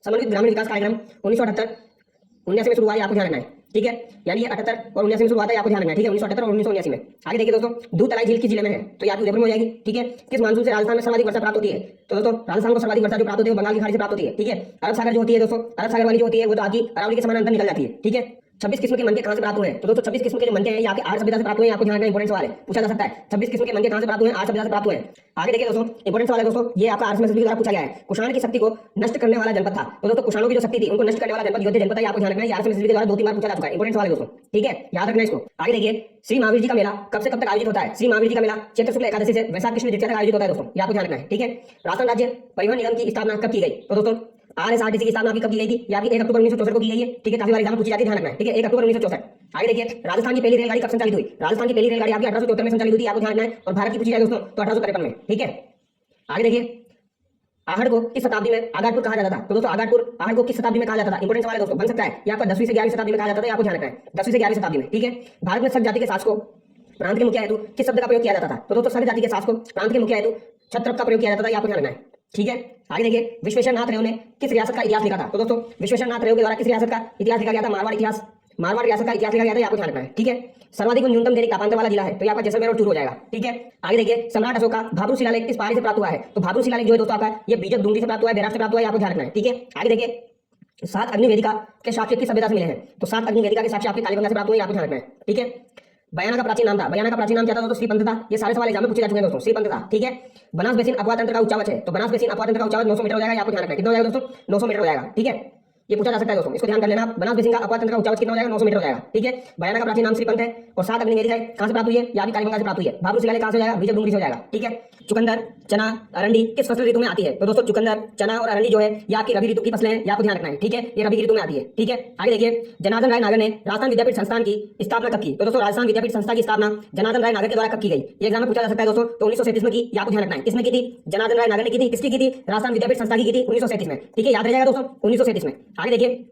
समन्वित ग्रामीण विकास कार्यक्रम 1978-79 में शुरू हुआ है, आपको ध्यान रखना है, ठीक है। यानी ये 78 और 79 में शुरू हुआ था, आपको ध्यान रखना है, ठीक है। 1978 और 1979 में। आगे देखिए दोस्तों, दूध तलाई झील किस जिले में है? तो यहाँ उदयपुर में हो जाएगी, ठीक है। किस मानसून से राजस्थान में सर्वाधिक वर्षा प्राप्त होती है? तो दोस्तों राजस्थान को सर्वाधिक वर्षा जो प्राप्त होती है वो बंगाल की खाड़ी से प्राप्त होती है, ठीक है। अरब सागर जो होती है दोस्तों, अरब सागर वाली जो होती है वो तो आगे अरावली के समानांतर निकल जाती है, ठीक है। 26 किस्म के मनके कहां से प्राप्त हुए हैं? तो दोस्तों 26 किस्म के जो मनके हैं ये आपके आर्य सभ्यता से प्राप्त हुए हैं, आपको ध्यान रखना, इंपॉर्टेंट सवाल है, पूछा जा सकता है। 26 किस्म के मनके कहां से प्राप्त हुए हैं? आर्य सभ्यता से प्राप्त हुए हैं। आगे देखिए दोस्तों, इंपॉर्टेंट सवाल है दोस्तों, ये आपका आर्य सभ्यता के द्वारा पूछा गया है। कुषाण की शक्ति को नष्ट करने वाला जनपद था। तो दोस्तों कुषाणों की जो शक्ति थी उनको नष्ट करने वाला जनपद योध्या जनपद है, आपको ध्यान रखना है। आर्य सभ्यता के द्वारा 2-3 बार पूछा जा चुका है, इंपॉर्टेंट सवाल है दोस्तों, ठीक है, याद रखना इसको। आगे देखिए, श्री महावीर जी का मेला कब से कब तक आयोजित होता है? श्री महावीर जी का मेला चैत्र शुक्ल एकादशी से वैशाख कृष्ण द्वितीया तक आयोजित होता है दोस्तों, ये आपको ध्यान रखना है, ठीक है। राजस्थान राज्य परिवहन निगम की स्थापना कब की गई? तो दोस्तों RSRTC की स्थापना कब की गई थी? या 1 अक्टूबर 1964 को की गई है, ठीक है, काफी बार एग्जाम पूछी जाती है, ध्यान रखना है, ठीक है, 1 अक्टूबर 1964। आगे देखिए, राजस्थान की पहली रेलगाड़ी कब संचालित हुई? राजस्थान की पहली रेलगाड़ी आपकी 1874 में संचालित हुई थी, आपको ध्यान रखना है। और भारत की पूछी जाए दोस्तों तो 1853 में, ठीक है। आगे देखिए, आहड़ को किस शताब्दी में आगाटपुर कहा जाता था? तो दोस्तों आहड़ को किस शताब्दी में कहा जाता था? इंपोर्टेंट सवाल है दोस्तों, बन सकता है। ये आपका 10वीं से 11वीं शताब्दी में कहा जाता था, आपको ध्यान रखना है 10वीं से 11वीं शताब्दी में, ठीक है। भारत में सख्त जाति के शासकों प्रांत के मुखिया हेतु किस शब्द का प्रयोग किया जाता था? तो दोस्तों सख्त जाति के शासकों प्रांत के मुखिया हेतु छत्रप का प्रयोग किया जाता था, ये आपको ध्यान रखना है, ठीक है। आगे देखिए, विश्वेश्वर नाथ रेव ने किस रियासत का इतिहास लिखा था? तो दोस्तों विश्वेश्वर नाथ रेव के द्वारा किस रियासत का इतिहास लिखा गया था? मारवाड़ रियासत का इतिहास लिखा गया था, आपको ध्यान रखना है, ठीक है। सर्वाधिक और न्यूनतम दैनिक तापांतर वाला जिला है, तो ये आपका जैसलमेर और चूरू हो जाएगा, ठीक है। आगे देखिए, सम्राट अशोक का भाब्रू शिलालेख किस पहाड़ी से प्राप्त हुआ है? तो भाब्रू शिलालेख जो है दोस्तों आपका ये बीजक डूंगरी से प्राप्त हुआ है, बैराज से प्राप्त हुआ है, आपको ध्यान रखना है, ठीक है। आगे देखिए, 7 अग्नि वेदिका के साक्ष्य किस सभ्यता से मिले हैं? तो 7 अग्नि वेदिका के साक्ष्य आपके कालीबंगा से प्राप्त हुए, आपको ध्यान रखना है, ठीक है। बयाना का प्राचीन नाम था, बयाना का प्राचीन नाम क्या था? दोस्तों श्रीपंथ था। ये सारे सवाल एग्जाम में पूछे जा चुके हैं दोस्तों, श्रीपंथ था, ठीक है। बनास बेसिन अपवाद तंत्र का उच्चावच है, तो बनास बेसिन अपवाद तंत्र का उच्चावच 900 मीटर हो जाएगा, आपको ध्यान रखना है, कितना हो जाएगा दोस्तों? 900 मीटर हो जाएगा, ठीक है। ये पूछा जा सकता है दोस्तों, इसको ध्यान कर लेना। बनास बेसिन का अपवाद तंत्र का उच्चावच कितना हो जाएगा? 900 मीटर हो जाएगा, ठीक है। बयाना का प्राचीन नाम श्रीपंथ है और 7 अग्नि वेदिका है, कहां से प्राप्त हुई है? या भी कालीबंगा से प्राप्त हुई है। भाब्रू शिलालेख कहां से हो जाएगा? बीजक डूंगरी से हो जाएगा, ठीक है। चुकंदर, चना, अरंडी किस फसल ऋतु में आती है? तो दोस्तों चुकंदर, चना और अरंडी जो है ये आपकी रबी ऋतु की फसलें हैं, ये आपको ध्यान रखना है, ठीक है। ये रबी ऋतु में आती है, ठीक है। आगे देखिए, जनार्दन राय नागर ने राजस्थान विद्यापीठ संस्थान की स्थापना कब की? तो दोस्तों राजस्थान विद्यापीठ संस्था की स्थापना जनार्दन राय नागर के द्वारा कब की गई? ये एग्जाम में पूछा जा सकता है दोस्तों। तो 1937 में की, ये आपको ध्यान रखना है। किसने की थी? जनार्दन राय नागर ने की थी। किसकी की थी? राजस्थान विद्यापीठ संस्था की थी 1937 में, ठीक है, याद रह जाएगा दोस्तों, 1937 में। आगे देखिए,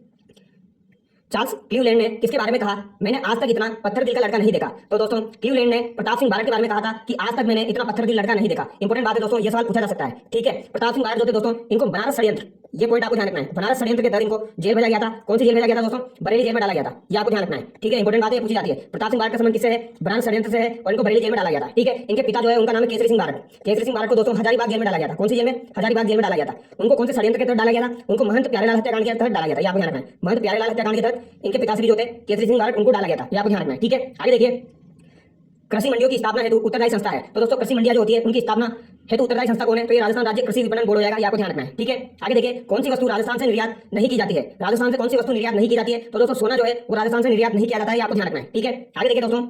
चार्ल्स क्लीवलैंड ने किसके बारे में कहा? मैंने आज तक इतना पत्थर दिल का लड़का नहीं देखा। तो दोस्तों क्लीवलैंड ने प्रताप सिंह बारट के बारे में कहा था कि आज तक मैंने इतना पत्थर दिल लड़का नहीं देखा। इंपॉर्टेंट बात है दोस्तों, ये सवाल पूछा जा सकता है, ठीक है। प्रताप सिंह बारट जो थे दोस्तों, इनको बनारस षड्यंत्र, ये पॉइंट आपको ध्यान रखना है, बनारस षड्यंत्र के तहत इनको जेल भेजा गया था। कौन सी जेल भेजा गया था दोस्तों? बरेली जेल में डाला गया था, ये आपको ध्यान रखना है, ठीक है। इंपॉर्टेंट बात है, पूछी जाती है। प्रताप सिंह बारट का संबंध किससे है? बनारस षड्यंत्र से है और इनको बरेली जेल में डाला गया था, ठीक है। इनके पिता जो है उनका नाम है केसरी सिंह बारट। केसरी सिंह बारट को दोस्तों हजारीबाग जेल में डाला गया था। कौन सी जेल में? हजारीबाग जेल में डाला गया था। उनको कौन से षड्यंत्र के तहत डाला गया था? उनको महंत प्यारेलाल हत्याकांड के तहत डाला गया था, ये आपको ध्यान रखना है। महंत प्यारेलाल हत्याकांड के तहत इनके पिताश्री जो थे केसरी सिंह बारट, उनको डाला गया था, ये आपको ध्यान रखना है, ठीक है। आगे देखिए, कृषि मंडियों की स्थापना हेतु उत्तरदायी संस्था है। तो दोस्तों कृषि मंडियां जो होती है उनकी स्थापना हेतु उत्तरदायी संस्था कौन है? तो ये राजस्थान राज्य कृषि विपणन बोर्ड हो जाएगा, ये आपको ध्यान रखना है, ठीक है। आगे देखिए, कौन सी वस्तु राजस्थान से निर्यात नहीं की जाती है? राजस्थान से कौन सी वस्तु निर्यात नहीं की जाती है? तो दोस्तों सोना जो है वो राजस्थान से निर्यात नहीं किया जाता है, ये आपको ध्यान रखना है, ठीक है। आगे देखिए दोस्तों,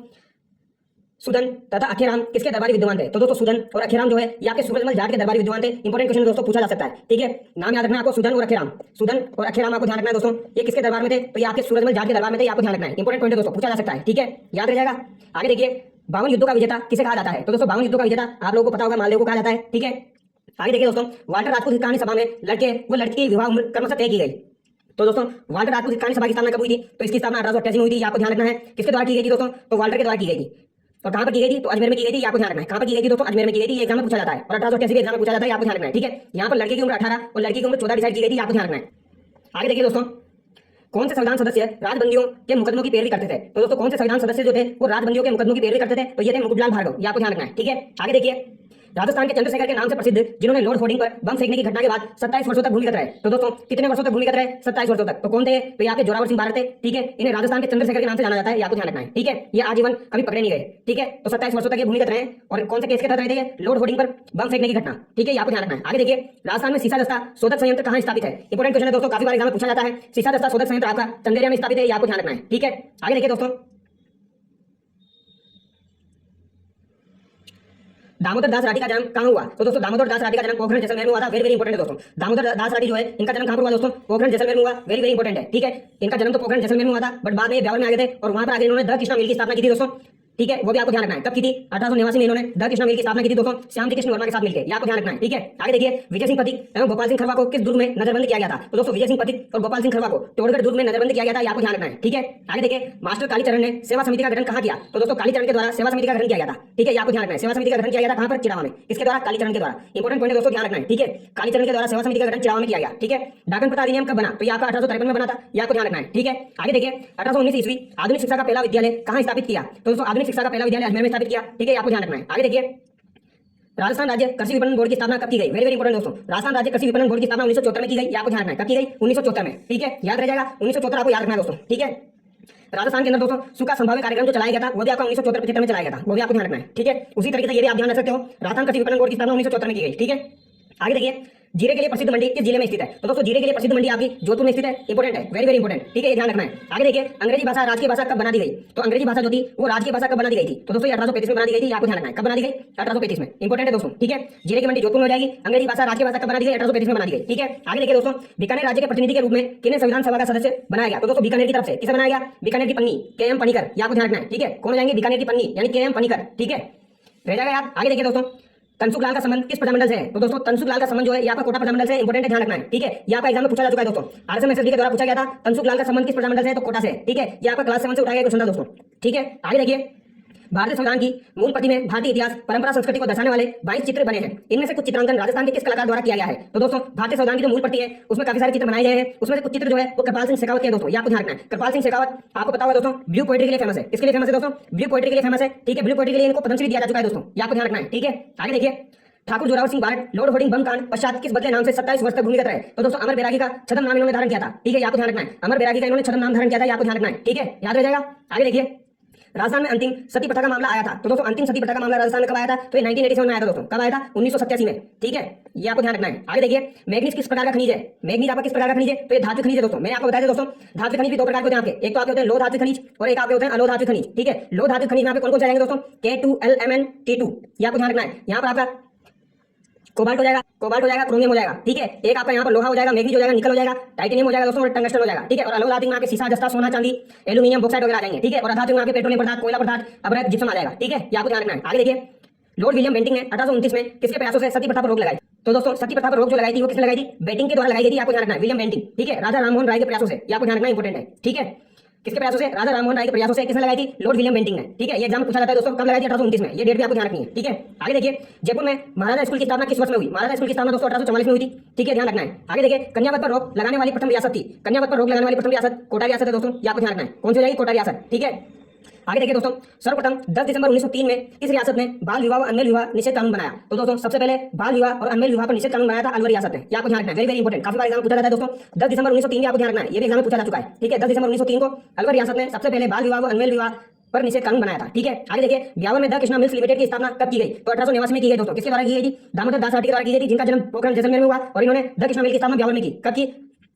सुदन तथा अखेराम किसके दरबारी विद्वान थे? तो दोस्तों सुदन और अखेराम जो है ये आपके सूरजमल जाट के दरबारी विद्वान थे। इंपॉर्टेंट क्वेश्चन दोस्तों पूछा जा सकता है, ठीक है। नाम याद रखना है आपको, सुदन और अखेराम। सुदन और अखेराम आपको ध्यान रखना है दोस्तों, ये किसके दरबार में थे? तो ये आपके सूरजमल जाट के दरबार में थे, आपको ध्यान रखना है। इंपॉर्टेंट पॉइंट दोस्तों पूछा जा सकता है, ठीक है, याद रह जाएगा। आगे देखिए, 52 युद्धों का विजेता किसे कहा जाता है? तो दोस्तों 52 युद्धों का विजेता आप लोगों को पता होगा, मालदेव को कहा जाता है, ठीक है। आगे देखिए दोस्तों, वाल्टर राजपूत की कहानी सभा में लड़की की विवाह उम्र क्रमशः तय की गई। तो दोस्तों वाल्टर राजपूत कहानी सभा की स्थापना कब हुई थी? तो इसकी स्थापना 1888 में हुई थी, आपको ध्यान रखना है। किसके द्वारा की गई थी दोस्तों? तो वाल्टर के द्वारा की गई थी। और कहां पर की गई थी? तो अजमेर में की गई थी, आपको ध्यान रखना है। कहां पर की गई थी दोस्तों? अजमेर में की गई थी, ये एग्जाम में पूछा जाता है। और 1888 एग्जाम में पूछा जाता है, आपको ध्यान रखना है, ठीक है। यहाँ पर लड़के की उम्र 18 और लड़की की उम्र 14 डिसाइड की गई थी, आपको ध्यान रखना है। आगे देखिए दोस्तों, कौन से संविधान सदस्य राजबंदियों के मुकदमों की पैरवी करते थे? तो दोस्तों कौन से संविधान सदस्य जो थे वो राजबंदियों के मुकदमों की पैरवी करते थे? तो ये थे मुकुटलाल भार्गव, ये आपको ध्यान रखना है, ठीक है। आगे देखिए, राजस्थान के चंद्रशेखर के नाम से प्रसिद्ध जिन्होंने लॉर्ड होर्डिंग पर बम फेंकने की घटना के बाद 27 वर्षों तक भूमिगत रहे। तो दोस्तों कितने वर्षों तक भूमिगत रहे? 27 वर्षों तक। तो कौन थे? तो यहाँ पे जोरावर सिंह बारट थे, ठीक है। इन्हें राजस्थान के चंद्रशेखर के नाम से जाना जाता है, आपको ध्यान रखना है, ठीक है। ये आजीवन कभी पकड़े नहीं गए, ठीक है। तो 27 वर्षों तक ये भूमिगत रहे और कौन से केस के तहत रहे थे? लॉर्ड होर्डिंग पर बम फेंकने की घटना, ठीक है, आपको ध्यान रखना है। आगे देखिए, राजस्थान में सीसा दस्ता शोधक संयंत्र कहाँ स्थापित है? इंपॉर्टेंट क्वेश्चन है दोस्तों, काफी बार एग्जाम में पूछा जाता है। सीसा दस्ता शोधक संयंत्र आपका चंदेरिया में स्थापित है, आपको ध्यान रखना है, ठीक है। आगे देखिए दोस्तों, दामोदर दास राठी का जन्म कहाँ हुआ? तो दोस्तों दामोदर दास राठी का जन्म पोखरण जैसलमेर में हुआ था, वेरी वेरी इंपॉर्टेंट है दोस्तों। दामोदर दास राठी जो है इनका जन्म कहाँ पर हुआ दोस्तों? पोखरण जैसलमेर में हुआ, वेरी वेरी इंपॉर्टेंट है, ठीक है। इनका जन्म तो पोखरण जैसलमेर में हुआ था, बट बाद में ब्यावर में आ गए थे और वहां पर आगे इन्होंने द कृष्णा मिल की स्थापना की थी दोस्तों, ठीक है। वो भी आपको ध्यान रखना है, कब की थी? 1889 में इन्होंने द कृष्णा मिल की स्थापना की थी दोस्तों, श्याम जी कृष्ण वर्मा के साथ मिलकर, आपको ध्यान रखना है, ठीक है। आगे देखिए, विजय सिंह पथिक एवं गोपाल सिंह खरवा को किस दुर्ग में नजरबंद किया गया था? तो दोस्तों विजय सिंह पथिक और गोपाल सिंह खरवा को टोड़गढ़ दुर्ग में नजरबंद किया गया था, आपको ध्यान रखना है, ठीक है। आगे देखिए, मास्टर कालीचरण ने सेवा समिति का गठन कहाँ किया? तो दोस्तों कालीचरण के द्वारा सेवा समिति का गठन किया गया था, ठीक है, आपको ध्यान रखना है। सेवा समिति का गठन किया गया था कहाँ पर? चिड़ावा में। किसके द्वारा? कालीचरण के द्वारा। इंपॉर्टेंट पॉइंट है दोस्तों, ध्यान रखना है, ठीक है। कालीचरण के द्वारा सेवा समिति का गठन चिड़ावा में किया गया, ठीक है। डाकन प्रथा अधिनियम कब बना? तो ये आपका 1853 में बना था, ये आपको ध्यान रखना है, ठीक है। आगे देखिए, 1819 ईस्वी आधुनिक शिक्षा का पहला विद्यालय कहाँ स्थापित किया? तो दोस्तों आधुनिक शिक्षा का पहला विद्यालय अजमेर में स्थापित किया, ठीक है, आपको ध्यान रखना है। आगे देखिए, राजस्थान राज्य कृषि विपणन बोर्ड की स्थापना कब की गई? वेरी वेरी इंपॉर्टेंट दोस्तों, राजस्थान राज्य कृषि विपणन बोर्ड की स्थापना 1974 में की गई, आपको ध्यान रखना है। कब की गई? 1974 में, ठीक है, याद रह जाएगा। 1974 आपको याद रखना है दोस्तों, ठीक है। राजस्थान के अंदर दोस्तों सूखा संभाव्य कार्यक्रम जो चलाया गया था वो भी आपका 1974-75 में चलाया गया था, वो भी आपको ध्यान रखना है, ठीक है। उसी तरीके से ये भी आप ध्यान रख सकते हो, राजस्थान कृषि विपणन बोर्ड की स्थापना 1974 में की गई, ठीक है। आगे देखिए, जीरे के लिए प्रसिद्ध मंडी किस जिले में स्थित है? तो दोस्तों जीरे के लिए प्रसिद्ध मंडी आपकी जोधपुर में स्थित है, इंपॉर्टेंट है, वेरी वेरी इंपॉर्टेंट, ठीक है, ये ध्यान रखना है। आगे देखिए, अंग्रेजी भाषा राजकीय भाषा कब बना दी गई? तो अंग्रेजी भाषा जो थी वो राजकीय भाषा कब बना दी गई थी? तो दोस्तों 1835 में बना दी गई थी, आपको ध्यान रखना है। कब बना दी गई? 1835 में, इंपॉर्टेंट है दोस्तों, ठीक है। जीरे की मंडी जोधपुर में हो जाएगी, अंग्रेजी भाषा राजकीय भाषा कब बना दी गई? 1835 में बना दी गई, ठीक है। आगे देखिए दोस्तों, बीकानेर राज्य के प्रतिनिधि के रूप में किन्हें संविधान सभा का सदस्य बनाया गया? तो दोस्तों बीकानेर की तरफ से किसे बनाया गया? बीकानेर की पन्नी के.एम. पनिकर, आपको ध्यान रखना है, ठीक है। कौन हो जाएंगे? बीकानेर की पन्नी यानी के.एम. पनिकर, ठीक है, रह जाएगा याद। आगे देखिए दोस्तों, तनसुखलाल का संबंध किस प्रजामंडल से है? तो दोस्तों तनसुखलाल का संबंध जो है ये आपका कोटा प्रजामंडल से, इंपॉर्टेंट है, ध्यान रखना है, ठीक है। ये आपका एग्जाम में पूछा जा चुका है दोस्तों, आरएसएम के द्वारा पूछा गया था, तनसुखलाल का संबंध किस प्रजामंडल से है? तो कोटा से, ठीक है। ये आपका क्लास 7 से उठाया गया क्वेश्चन था दोस्तों, ठीक है। आगे देखिए, भारतीय संविधान की मूल प्रति में भारतीय इतिहास, परंपरा, संस्कृति को दर्शाने वाले 22 चित्र बने हैं। इनमें से कुछ चित्रांकन राजस्थान के किस कलाकार द्वारा किया गया है? तो दोस्तों भारतीय संविधान की जो मूल प्रति है उसमें काफी सारे चित्र बनाए गए हैं, उसमें से कुछ चित्र जो है वो कृपाल सिंह शेखावत के हैं दोस्तों, ये आपको ध्यान रखना है। कृपाल सिंह शेखावत आपको पता होगा दोस्तों, ब्लू पोएट्री के लिए फेमस है। किसके लिए फेमस है दोस्तों? ब्लू पोएट्री के लिए फेमस है, ठीक है। ब्लू पोएट्री के लिए इनको पद्मश्री दिया जा चुका है दोस्तों, ये आपको ध्यान रखना है, ठीक है। आगे देखिए, ठाकुर जोरावर सिंह बारट लॉर्ड होर्डिंग बम कांड पश्चात किस बदले नाम से 27 वर्ष तक भूमिगत रहे? तो दोस्तों अमर बैरागी का छद्म नाम इन्होंने धारण किया था, ठीक है, आपको ध्यान रखना है। अमर बैरागी का इन्होंने छद्म नाम धारण किया था, आपको ध्यान रखना है, ठीक है, याद रह जाएगा। आगे देखिए, राजस्थान में अंतिम सती प्रथा का मामला आया था। तो दोस्तों अंतिम सती प्रथा का मामला राजस्थान में कब आया था? तो ये 1987 में आया था दोस्तों। कब आया था? 1987 में, ठीक है, ये आपको ध्यान रखना है। आगे देखिए, मैग्नीज किस प्रकार का खनिज है? मैग्नीज आपका किस प्रकार का खनिज है? तो ये धातु खनिज है दोस्तों। मैंने आपको बताया था दोस्तों, धातु खनिज भी दो प्रकार के होते हैं आपके, एक तो आपके होते हैं लोह धातु खनिज और एक आपके होते हैं अलोह धातु खनिज, ठीक है। लोह धातु खनिज में आपके कौन कौन से आएंगे दोस्तों? K2LMN T2, ये आपको ध्यान रखना है। यहाँ पर आपका कोबाल्ट हो जाएगा, क्रोमियम हो जाएगा, ठीक है। एक आपका यहाँ पर लोहा हो जाएगा, मैग्नीज हो जाएगा, निकल हो जाएगा, टाइटेनियम हो जाएगा दोस्तों और टंगस्टन हो जाएगा, ठीक है। और अलोह धातु में आपके सीसा, जस्ता, सोना, चांदी, एल्यूमिनियम, बॉक्साइट वगैरह आ जाएंगे, ठीक है। और अधातु में आपके पेट्रोलियम पदार्थ, कोयला पदार्थ, अब्रक, जिप्सम आ जाएगा, ठीक है, ये आपको ध्यान रखना है। आगे देखिए, लॉर्ड विलियम बेंटिंक ने 1829 में किसके प्रयासों से सती प्रथा पर रोक लगाई? तो दोस्तों सती प्रथा पर रोक जो लगाई थी वो किसने लगाई थी? बेंटिंक के द्वारा लगाई गई थी, आपको ध्यान रखना है। विलियम बेंटिंक, ठीक है, राजा राममोहन राय के प्रयासों से, ये आपको ध्यान रखना इंपॉर्टेंट है, ठीक है। किसके प्रयासों से? राजा राममोहन राय के प्रयासों से किसने लगाई थी? लॉर्ड विलियम बेंटिंक ने, ठीक है। ये एग्जाम में पूछा जाता है दोस्तों, कब लगाई थी? 1829 में, ये डेट भी आपको ध्यान रखनी है, ठीक है। आगे देखिए, जयपुर में महाराजा स्कूल की स्थापना किस वर्ष में हुई? महाराजा स्कूल की स्थापना दोस्तों 1844 में हुई थी, ठीक है, ध्यान रखना है। आगे देखिए, कन्यावत पर रोक लगाने वाली प्रथम रियासत थी, कन्यावत पर रोक लगाने वाली प्रथम रियासत कोटा रियासत है दोस्तों, ये आपको ध्यान रखना है। कौन सी हो जाएगी? कोटा रियासत, ठीक है। आगे देखिए दोस्तों, सर्वप्रथम 10 दिसंबर 1903 में इस रियासत ने बाल विवाह और अनमेल विवाह निषेध कानून बनाया। तो दोस्तों सबसे पहले बाल विवाह और अनमेल विवाह पर निषेध कानून बनाया था अलवर रियासत ने, ये आपको ध्यान रखना है, वेरी वेरी इंपॉर्टेंट, काफी बार एग्जाम में पूछा जाता है दोस्तों। 10 दिसंबर 1903 आपको ध्यान रखना है, ये भी एग्जाम में पूछा जा चुका है, ठीक है। 10 दिसंबर 1903 को अलवर रियासत ने सबसे पहले बाल विवाह और अनमेल विवाह पर निषेध कानून बनाया था, ठीक है। आगे देखिए, ब्यावर में द कृष्णा मिल्स लिमिटेड की स्थापना कब की गई? तो 1889 में की गई दोस्तों। किसके द्वारा की गई थी? दामोदर दास राठी के द्वारा की गई थी, जिनका जन्म पोखरण जैसलमेर में हुआ और इन्होंने द कृष्णा मिल की स्थापना ब्यावर में की। कब की?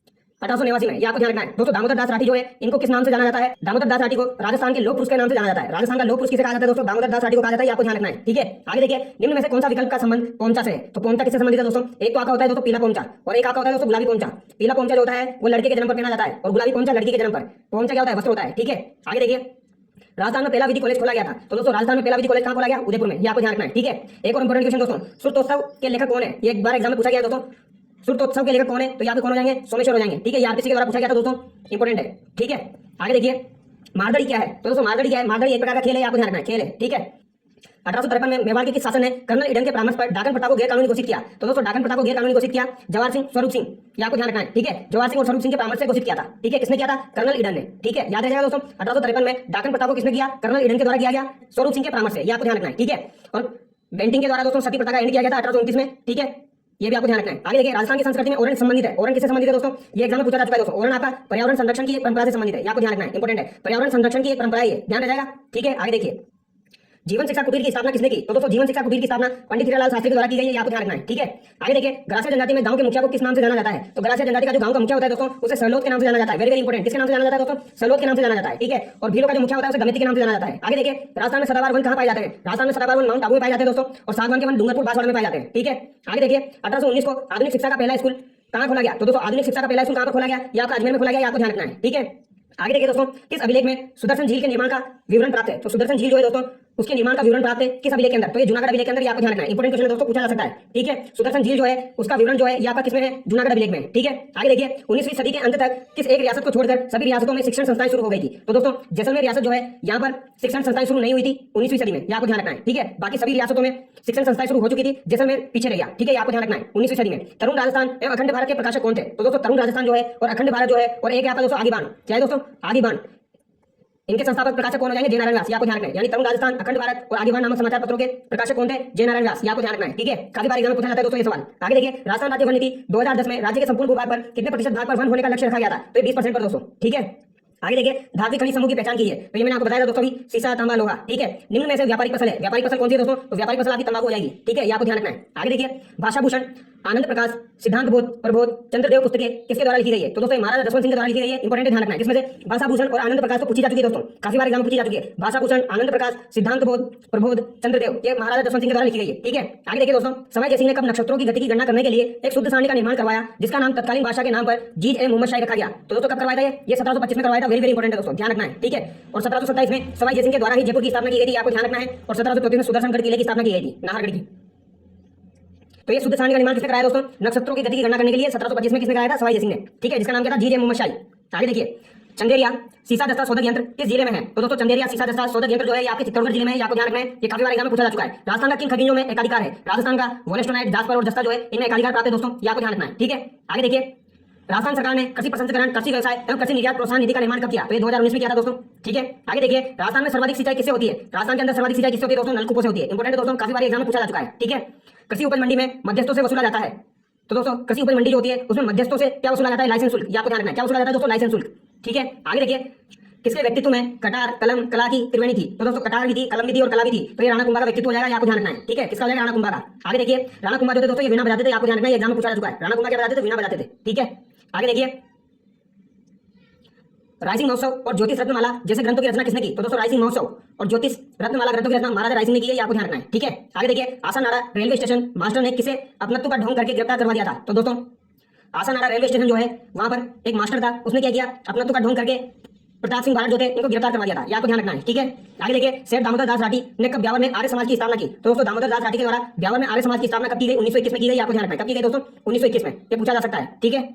1889 में, ये आपको ध्यान रखना है दोस्तों। दामोदर दास राठी जो है इनको किस नाम से जाना जाता है? दामोदर दास राठी को राजस्थान के लोक पुरुष के नाम से जाना जाता है। राजस्थान का लोक पुरुष किसे कहा जाता है दोस्तों? दामोदर दास राठी को कहा जाता है, आपको ध्यान रखना है, ठीक है। आगे देखिए, निम्न में से कौन सा विकल्प का संबंध पोंचा से है? तो पोंचा किससे संबंधित है दोस्तों? एक तो आपका होता है दोस्तों पीला पोंचा और एक आपका होता है दोस्तों गुलाबी पोंचा। पीला पोंचा जो होता है वो लड़के के जन्म पर पहना जाता है और गुलाबी पोंचा लड़की के जन्म पर। पोंचा क्या होता है? वस्त्र होता है, ठीक है। आगे देखिए, राजस्थान में पहला विधि कॉलेज खोला गया था। तो दोस्तों राजस्थान में पहला विधि कॉलेज कहां खोला गया? उदयपुर में, ये आपको ध्यान रखना है, ठीक है। एक और इंपॉर्टेंट क्वेश्चन दोस्तों, श्रुतोत्सव के लेखक कौन है? ये एक बार एग्जाम में पूछा गया दोस्तों, श्रुतोत्सव के लेखक कौन है? तो यहाँ पे कौन हो जाएंगे? सोमेश्वर हो जाएंगे, ठीक है। आरपीसी के द्वारा पूछा गया था दोस्तों, इंपॉर्टेंट है, ठीक है। आगे देखिए, मारदड़ी क्या है? तो दोस्तों मारदड़ी क्या है? मारदड़ी एक प्रकार का खेल है, आपको ध्यान रखना है, खेल है, ठीक है। 1853 में मेवाड़ के किस शासन ने कर्नल ईडन के परामर्श पर डाकन प्रथा को गैर कानूनी घोषित किया? तो दोस्तों डाकन प्रथा को गैर कानूनी घोषित किया जवाहर सिंह, स्वरूप सिंह, ये आपको ध्यान रखना है, ठीक है। जवाहर सिंह और स्वरूप सिंह के परामर्श से घोषित किया था, ठीक है। किसने किया था? कर्नल ईडन ने, ठीक है, याद रहेगा दोस्तों। 1853 में डाकन प्रथा को किसने किया? कर्नल ईडन के द्वारा किया गया, स्वरूप सिंह के परामर्श से, ये आपको ध्यान रखना है, ठीक है। और बेंटिंग के द्वारा दोस्तों सती प्रथा का एंड किया गया था 1829 में, ठीक है, ये भी आपको ध्यान रखना है। आगे देखिए, राजस्थान की संस्कृति में ओरण संबंधित है। ओरण किससे संबंधित है दोस्तों? ये एग्जाम में पूछा जा चुका है दोस्तों। ओरण आपका पर्यावरण संरक्षण की एक परंपरा से संबंधित है, ये आपको ध्यान रखना है, इंपॉर्टेंट है। पर्यावरण संरक्षण की एक परंपरा है, ध्यान रह जाएगा, ठीक है। आगे देखिए, जीवन शिक्षा कुटीर की स्थापना किसने की? तो दोस्तों जीवन शिक्षा कुटीर की स्थापना पंडित हीरालाल शास्त्री के द्वारा की गई है, ये आपको ध्यान रखना है, ठीक है। आगे देखिए, ग्रासीय जनजाति में गांव के मुखिया को किस नाम से जाना जाता है? तो ग्रासीय जनजाति का जो गांव का मुखिया होता है दोस्तों उसे सलोत के नाम से जाना जाता है, वेरी वेरी इंपॉर्टेंट। किसके नाम से जाना जाता है दोस्तों? सलोत के नाम से जाना जाता है, ठीक है। और भीलों का जो मुखिया होता है उसे गमिति के नाम से जाना जाता है। आगे देखिए, राजस्थान में सदाबहार वन कहां पाए जाते हैं? राजस्थान में सदाबहार वन माउंट आबू में पाए जाते हैं दोस्तों, और सागवान के वन डूंगरपुर बांसवाड़ा में पाए जाते हैं, ठीक है। आगे देखिए, 1819 को आधुनिक शिक्षा का पहला स्कूल कहां खोला गया? तो दोस्तों आधुनिक शिक्षा का पहला स्कूल कहां पर खोला गया? या आपका अजमेर में खोला गया, आपको ध्यान रखना है, ठीक है। आगे देखिए दोस्तों, किस अभिलेख में सुदर्शन झील के निर्माण का विवरण प्राप्त है? तो सुदर्शन झील जो है दोस्तों उसके निर्माण का विवरण प्राप्त है किस अभिलेख के अंदर? तो ये जूनागढ़ अभिलेख के अंदर, ये आपको ध्यान रखना है, इंपॉर्टेंट क्वेश्चन है दोस्तों, पूछा जा सकता है, ठीक है। सुदर्शन झील जो है उसका विवरण जो है ये आपका किसमें है? जूनागढ़ अभिलेख में, ठीक है। आगे देखिए, 19वीं सदी के अंत तक किस एक रियासत को छोड़कर सभी रियासतों में शिक्षण संस्थाएं शुरू हो गई थी? तो दोस्तों जैसलमेर रियासत जो है यहाँ पर शिक्षण संस्थाएं शुरू नहीं हुई थी 19वीं सदी में, ये आपको ध्यान रखना है, ठीक है। बाकी सभी रियासतों में शिक्षण संस्थाएं शुरू हो चुकी थी, जैसलमेर पीछे रह गया, ठीक है, ये आपको ध्यान रखना है 19वीं सदी में। तरुण राजस्थान एवं अखंड भारत के प्रकाशक कौन थे? तो दोस्तों तरुण राजस्थान जो है और अखंड भारत जो है और एक आपका दोस्तों आगीबान, क्या है दोस्तों? आगीबान, इनके संस्थापक प्रकाशक कौन हो जाएंगे? जय नारायण व्यास, ये आपको ध्यान रखना है। यानी तरुण राजस्थान, अखंड भारत और आगीबान नामक समाचार पत्रों के प्रकाशक कौन थे? जय नारायण व्यास, ये आपको ध्यान रखना है, ठीक है। काफी बार एग्जाम में पूछा जाता है दोस्तों ये सवाल। आगे देखिए, राजस्थान राज्य वन नीति 2010 में राज्य के संपूर्ण भूभाग पर कितने प्रतिशत भाग पर वन होने का लक्ष्य रखा गया था? तो 20% पर दोस्तों, ठीक है। आगे देखिए, धात्विक खनिज समूह की पहचान की है, तो ये मैंने आपको बताया था दोस्तों भी, सीसा, तांबा, लोहा, ठीक है। निम्न में से व्यापारिक फसल है, व्यापारिक फसल कौन सी है दोस्तों? तो व्यापारिक फसल आपकी तंबाकू हो जाएगी, ठीक है, ये आपको ध्यान रखना है। आगे देखिए, भाषा भूषण, आनंद प्रकाश, सिद्धांत बोध, प्रबोध, चंद्रदेव पुस्तकें किसके द्वारा लिखी गई है? तो दोस्तों महाराजा जसवंत सिंह के द्वारा लिखी गई है, इंपॉर्टेंट ध्यान रखना है। जिसमें से भाषा भूषण और आनंद प्रकाश तो पूछी जा चुकी है दोस्तों, काफी बार एग्जाम पूछी जा चुकी है। भाषा भूषण, आनंद प्रकाश, सिद्धांत बोध, प्रबोध, चंद्रदेव, ये महाराजा जसवंत सिंह के द्वारा लिखी गई है, ठीक है। आगे देखिए दोस्तों, समय जयसिंह ने कब नक्षत्रों की गति की गणना करने के लिए एक शुद्ध सारणी का निर्माण करवाया, जिसका नाम तत्कालीन बादशाह के नाम पर जीज ए मोहम्मद शाही रखा गया? तो दोस्तों कब करवाया था ये? 1725 में करवाया था, वेरी वेरी इंपॉर्टेंट है दोस्तों, ध्यान रखना है, ठीक है। और 1727 में सवाई जयसिंह के द्वारा ही जयपुर की स्थापना की गई थी, आपको ध्यान रखना है। और 1734 में सुदर्शनगढ़ किले की स्थापना की गई थी, नाहरगढ़ की, तो ये शुद्ध सारणी का निर्माण किसने कराया दोस्तों? नक्षत्रों की गति की गणना करने के लिए 1725 में किसने कराया था? सवाई जयसिंह ने। ठीक है, जिसका नाम क्या था? जी जे मोहम्मद शाही। आगे देखिए, चंदेरिया सीसा दस्ता शोधक यंत्र किस जिले में है? तो दोस्तों चंदेरिया सीसा दस्ता शोधक यंत्र जो है ये आपके चित्तौड़गढ़ जिले में है, आपको ध्यान रखना है। ये काफी बार एग्जाम में पूछा जा चुका है। राजस्थान का किन खनिजों में एकाधिकार है? राजस्थान का वोलेस्टोनाइट, जास्पर और जस्ता जो है इनमें एकाधिकार प्राप्त है दोस्तों, ये आपको ध्यान रखना है। ठीक है, आगे देखिए, राजस्थान सरकार ने कृषि प्रसंस्करण, कृषि व्यवसाय एवं कृषि निर्यात प्रोत्साहन निधि का निर्माण कब किया? तो ये 2019 में किया था दोस्तों। ठीक है, आगे देखिए, राजस्थान में सर्वाधिक सिंचाई किससे होती है? राजस्थान के अंदर सर्वाधिक सिंचाई किससे होती है दोस्तों? नलकूपों से होती है। इंपोर्टेंट है दोस्तों, काफी बार एग्जाम में पूछा जा चुका है। ठीक है, कृषि उपज मंडी में मध्यस्थों से वसूला जाता है। तो दोस्तों कृषि उपज मंडी जो होती है उसमें मध्यस्थों से क्या वसूला जाता है? लाइसेंस शुल्क। ये आपको ध्यान रखना है, क्या वसूला जाता है दोस्तों? लाइसेंस शुल्क। ठीक है, आगे देखिए, किसके व्यक्तित्व में कटार, कलम, कला की त्रिवेणी थी? तो दोस्तों कटार भी थी, कलम भी थी और कला भी थी। तो ये राणा कुंभा का व्यक्तित्व हो जाएगा, आपको ध्यान रखना है। ठीक है, किसका हो जाएगा? राणा कुंभा का। आगे देखिए, राणा कुंभा जो थे दोस्तों ये वीणा बजाते थे, आपको ध्यान रखना है, एग्जाम में पूछा जा चुका है। राणा कुंभा क्या बजाते थे? वीणा बजाते थे। ठीक है, आगे देखिए, रायसिंह महोत्सव और ज्योतिष रत्नमाला जैसे ग्रंथों की रचना किसने की? तो दोस्तों रायसिंह महोत्सव और ज्योतिष रत्नमाला ग्रंथों की रचना महाराजा रायसिंह ने की है, ये आपको ध्यान रखना है। ठीक है, आगे देखिए, आसानाड़ा रेलवे स्टेशन मास्टर ने किसे अपनत्व का ढोंग करके गिरफ्तार करवा दिया था? तो दोस्तों आसानाड़ा रेलवे स्टेशन जो है वहां पर एक मास्टर था, उसने क्या किया? अपनत्व का ढोंग करके प्रताप सिंह बारड जो थे इनको गिरफ्तार करवा दिया था, ये आपको ध्यान रखना है। ठीक है, आगे देखिए, सेठ दामोदर दास राठी ने कब ब्यावर में आर्य समाज की स्थापना की? तो दोस्तों दामोदर दास राठी के द्वारा ब्यावर में आर्य समाज की स्थापना कब की गई? 1921 में की गई, आपको ध्यान रखना है। कब की गई दोस्तों? 1921 में, ये पूछा जा सकता है। ठीक है,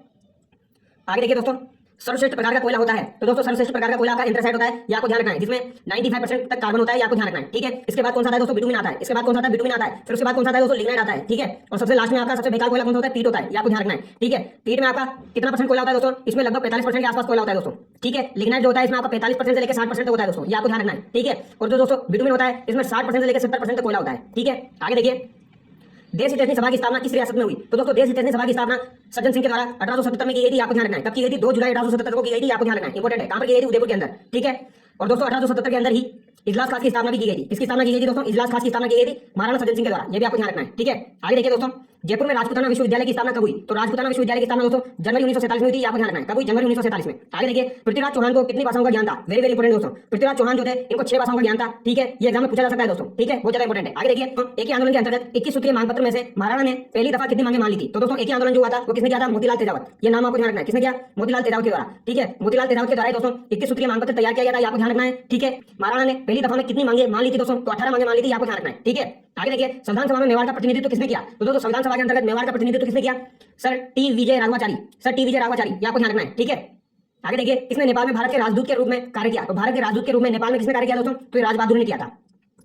आगे देखिए दोस्तों, सर्वश्रेष्ठ प्रकार का कोयला होता है। तो दोस्तों सर्वश्रेष्ठ प्रकार का कोयला का एंथ्रासाइट होता है, ये आपको ध्यान रखना है, जिसमें 95% तक कार्बन होता है, ये आपको ध्यान रखना है। ठीक है, इसके बाद कौन सा आता है दोस्तों? बिटुमिन आता है। इसके बाद कौन सा आता है? बिटुमिन आता है। फिर उसके बाद कौन सा आता है दोस्तों? लिग्नाइट आता है। ठीक है, और सबसे लास्ट में आपका सबसे बेकार कोयला कौन सा होता है? पीट होता है, ये आपको ध्यान रखना है। ठीक है, पीट में आपका कितना परसेंट कोयला होता है दोस्तों? इसमें लगभग 45% के आसपास कोयला होता है दोस्तों। ठीक है, लिग्नाइट जो होता है इसमें आपका 45% से लेकर 60% तक होता है दोस्तों, ये आपको ध्यान रखना है। ठीक है, और जो दोस्तों बिटुमिन होता है इसमें 60% से लेकर 70% तक कोयला होता है। ठीक है, आगे देखिए, देश हितैषणी सभा की स्थापना किस रियासत में हुई? तो दोस्तों देश हितैषणी सभा की स्थापना सज्जन सिंह के द्वारा 1877 में की गई थी, आपको ध्यान रखना है। कब की गई थी? 2 जुलाई 1877 को की गई थी, आपको ध्यान रखना है, इंपॉर्टेंट है। कहां पर की गई थी? उदयपुर के अंदर। ठीक है, और दोस्तों 1877 के अंदर ही इजलास खास की स्थापना भी की गई थी। किसकी स्थापना की गई थी दोस्तों? इजलास खास की स्थापना की गई थी महाराणा सज्जन सिंह के द्वारा, ये भी आपको ध्यान रखना है। ठीक है, आगे देखिए दोस्तों, जयपुर में राजपूताना विश्वविद्यालय की स्थापना कब हुई? तो राजपूताना विश्वविद्यालय की स्थापना दोस्तों जनवरी 1947 में हुई थी, आपको ध्यान रखना है। कब हुई? जनवरी 1947 में। आगे देखिए, पृथ्वीराज चौहान को कितनी भाषाओं का ज्ञान था? वेरी वेरी इंपॉर्टेंट दोस्तों, पृथ्वीराज चौहान जो थे इनको 6 भाषाओं का ज्ञान था। ठीक है, ये एग्जाम में पूछा जा सकता है दोस्तों। ठीक है, बहुत ज्यादा इंपॉर्टेंट है। आगे देखिए, एक ही आंदोलन के अंतर्गत 21 सूत्रीय मांग पत्र में से महाराणा ने पहली दफा कितनी मांगे मान ली थी? तो दोस्तों एक ही आंदोलन जो हुआ था वो किसने किया था? मोतीलाल तेजावत। ये नाम आपको ध्यान रखना है, किसने किया? मोतीलाल तेजावत के द्वारा। ठीक है, मोतीलाल तेजावत के द्वारा दोस्तों 21 सूत्रीय मांग पत्र तैयार किया गया था, आपको ध्यान रखना है। ठीक है, महाराणा ने पहली दफा में कितनी मांगे मान ली थी दोस्तों? तो 18 मांगे मान ली थी, आपको ध्यान रखना है। ठीक है, आगे देखिए, संविधान सभा में मेवाड़ का प्रतिनिधित्व किसने किया? तो दोस्तों संविधान सभा के अंतर्गत मेवाड़ का प्रतिनिधित्व किसने किया? सर टी विजय राघवाचारी। सर टी विजय राघवाचारी, ये आपको ध्यान रखना है। ठीक है, आगे देखिए, किसने नेपाल में भारत के राजदूत के रूप में कार्य किया? तो भारत के राजदूत के रूप में नेपाल में किसने कार्य किया दोस्तों? तो राज बहादुर ने किया था।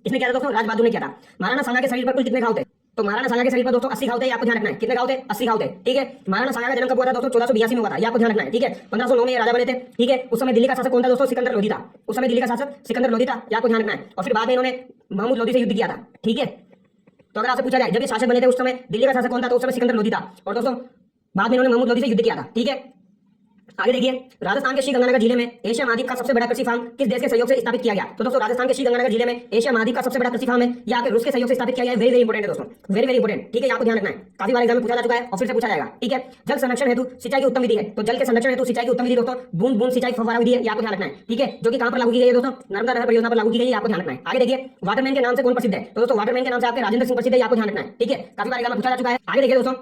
किसने किया था दोस्तों? राज बहादुर ने किया था। महाराणा सांगा के शरीर पर कुल कितने घाव थे? तो महाराणा सांगा के शरीर पर दोस्तों 80 घाव थे, आपको ध्यान रखना है। कितने घाव थे? 80 घाव थे। ठीक है, महाराणा सांगा का जन्म कब हुआ था दोस्तों? 1482 में हुआ था, ये आपको ध्यान रखना है। ठीक है, 1509 में ये राजा बने थे। ठीक है, उस समय दिल्ली का शासक कौन था दोस्तों? सिकंदर लोधी था। उस समय दिल्ली का शासक सिकंदर लोधी था, ये आपको ध्यान रखना है। और फिर बाद में इन्होंने महमूद लोधी से युद्ध किया था। ठीक है, तो अगर आपसे पूछा जाए जब ये शासक बने थे उस समय दिल्ली का शासक कौन था? तो उस समय सिकंदर लोधी था। और दोस्तों बाद में इन्होंने महमूद लोधी से युद्ध किया था। ठीक है, आगे देखिए, राजस्थान के श्रीगंगानगर जिले में एशिया महाद्वीप का सबसे बड़ा कृषि फार्म किस देश के सहयोग से स्थापित किया गया? तो दोस्तों राजस्थान के श्रीगंगानगर जिले में एशिया महाद्वीप का सबसे बड़ा कृषि फार्म है, ये आपके रूस के सहयोग से स्थापित किया गया है। वेरी वेरी इंपॉर्टेंट है दोस्तों, वेरी वेरी इंपॉर्टेंट। ठीक है, आपको ध्यान रखना है, काफी बार एग्जाम में पूछा जा चुका है और फिर से पूछा जाएगा। ठीक है, जल संरक्षण हेतु सिंचाई की उत्तम विधि है। तो जल के संरक्षण हेतु सिंचाई की उत्तम विधि दोस्तों बूंद बूंद सिंचाई फव्वारा विधि है, ये आपको ध्यान रखना है। ठीक है, जो कि कहां पर लागू की गई है दोस्तों? नर्मदा नहर परियोजना पर लागू की गई है, आपको ध्यान रखना है। आगे देखिए, वाटरमैन के नाम से कौन प्रसिद्ध है? तो दोस्तों वाटरमैन के नाम से आपके राजेंद्र सिंह प्रसिद्ध है, आपको ध्यान रखना है। ठीक है, काफी बार एग्जाम में पूछा जा चुका है। आगे देखिए दोस्तों,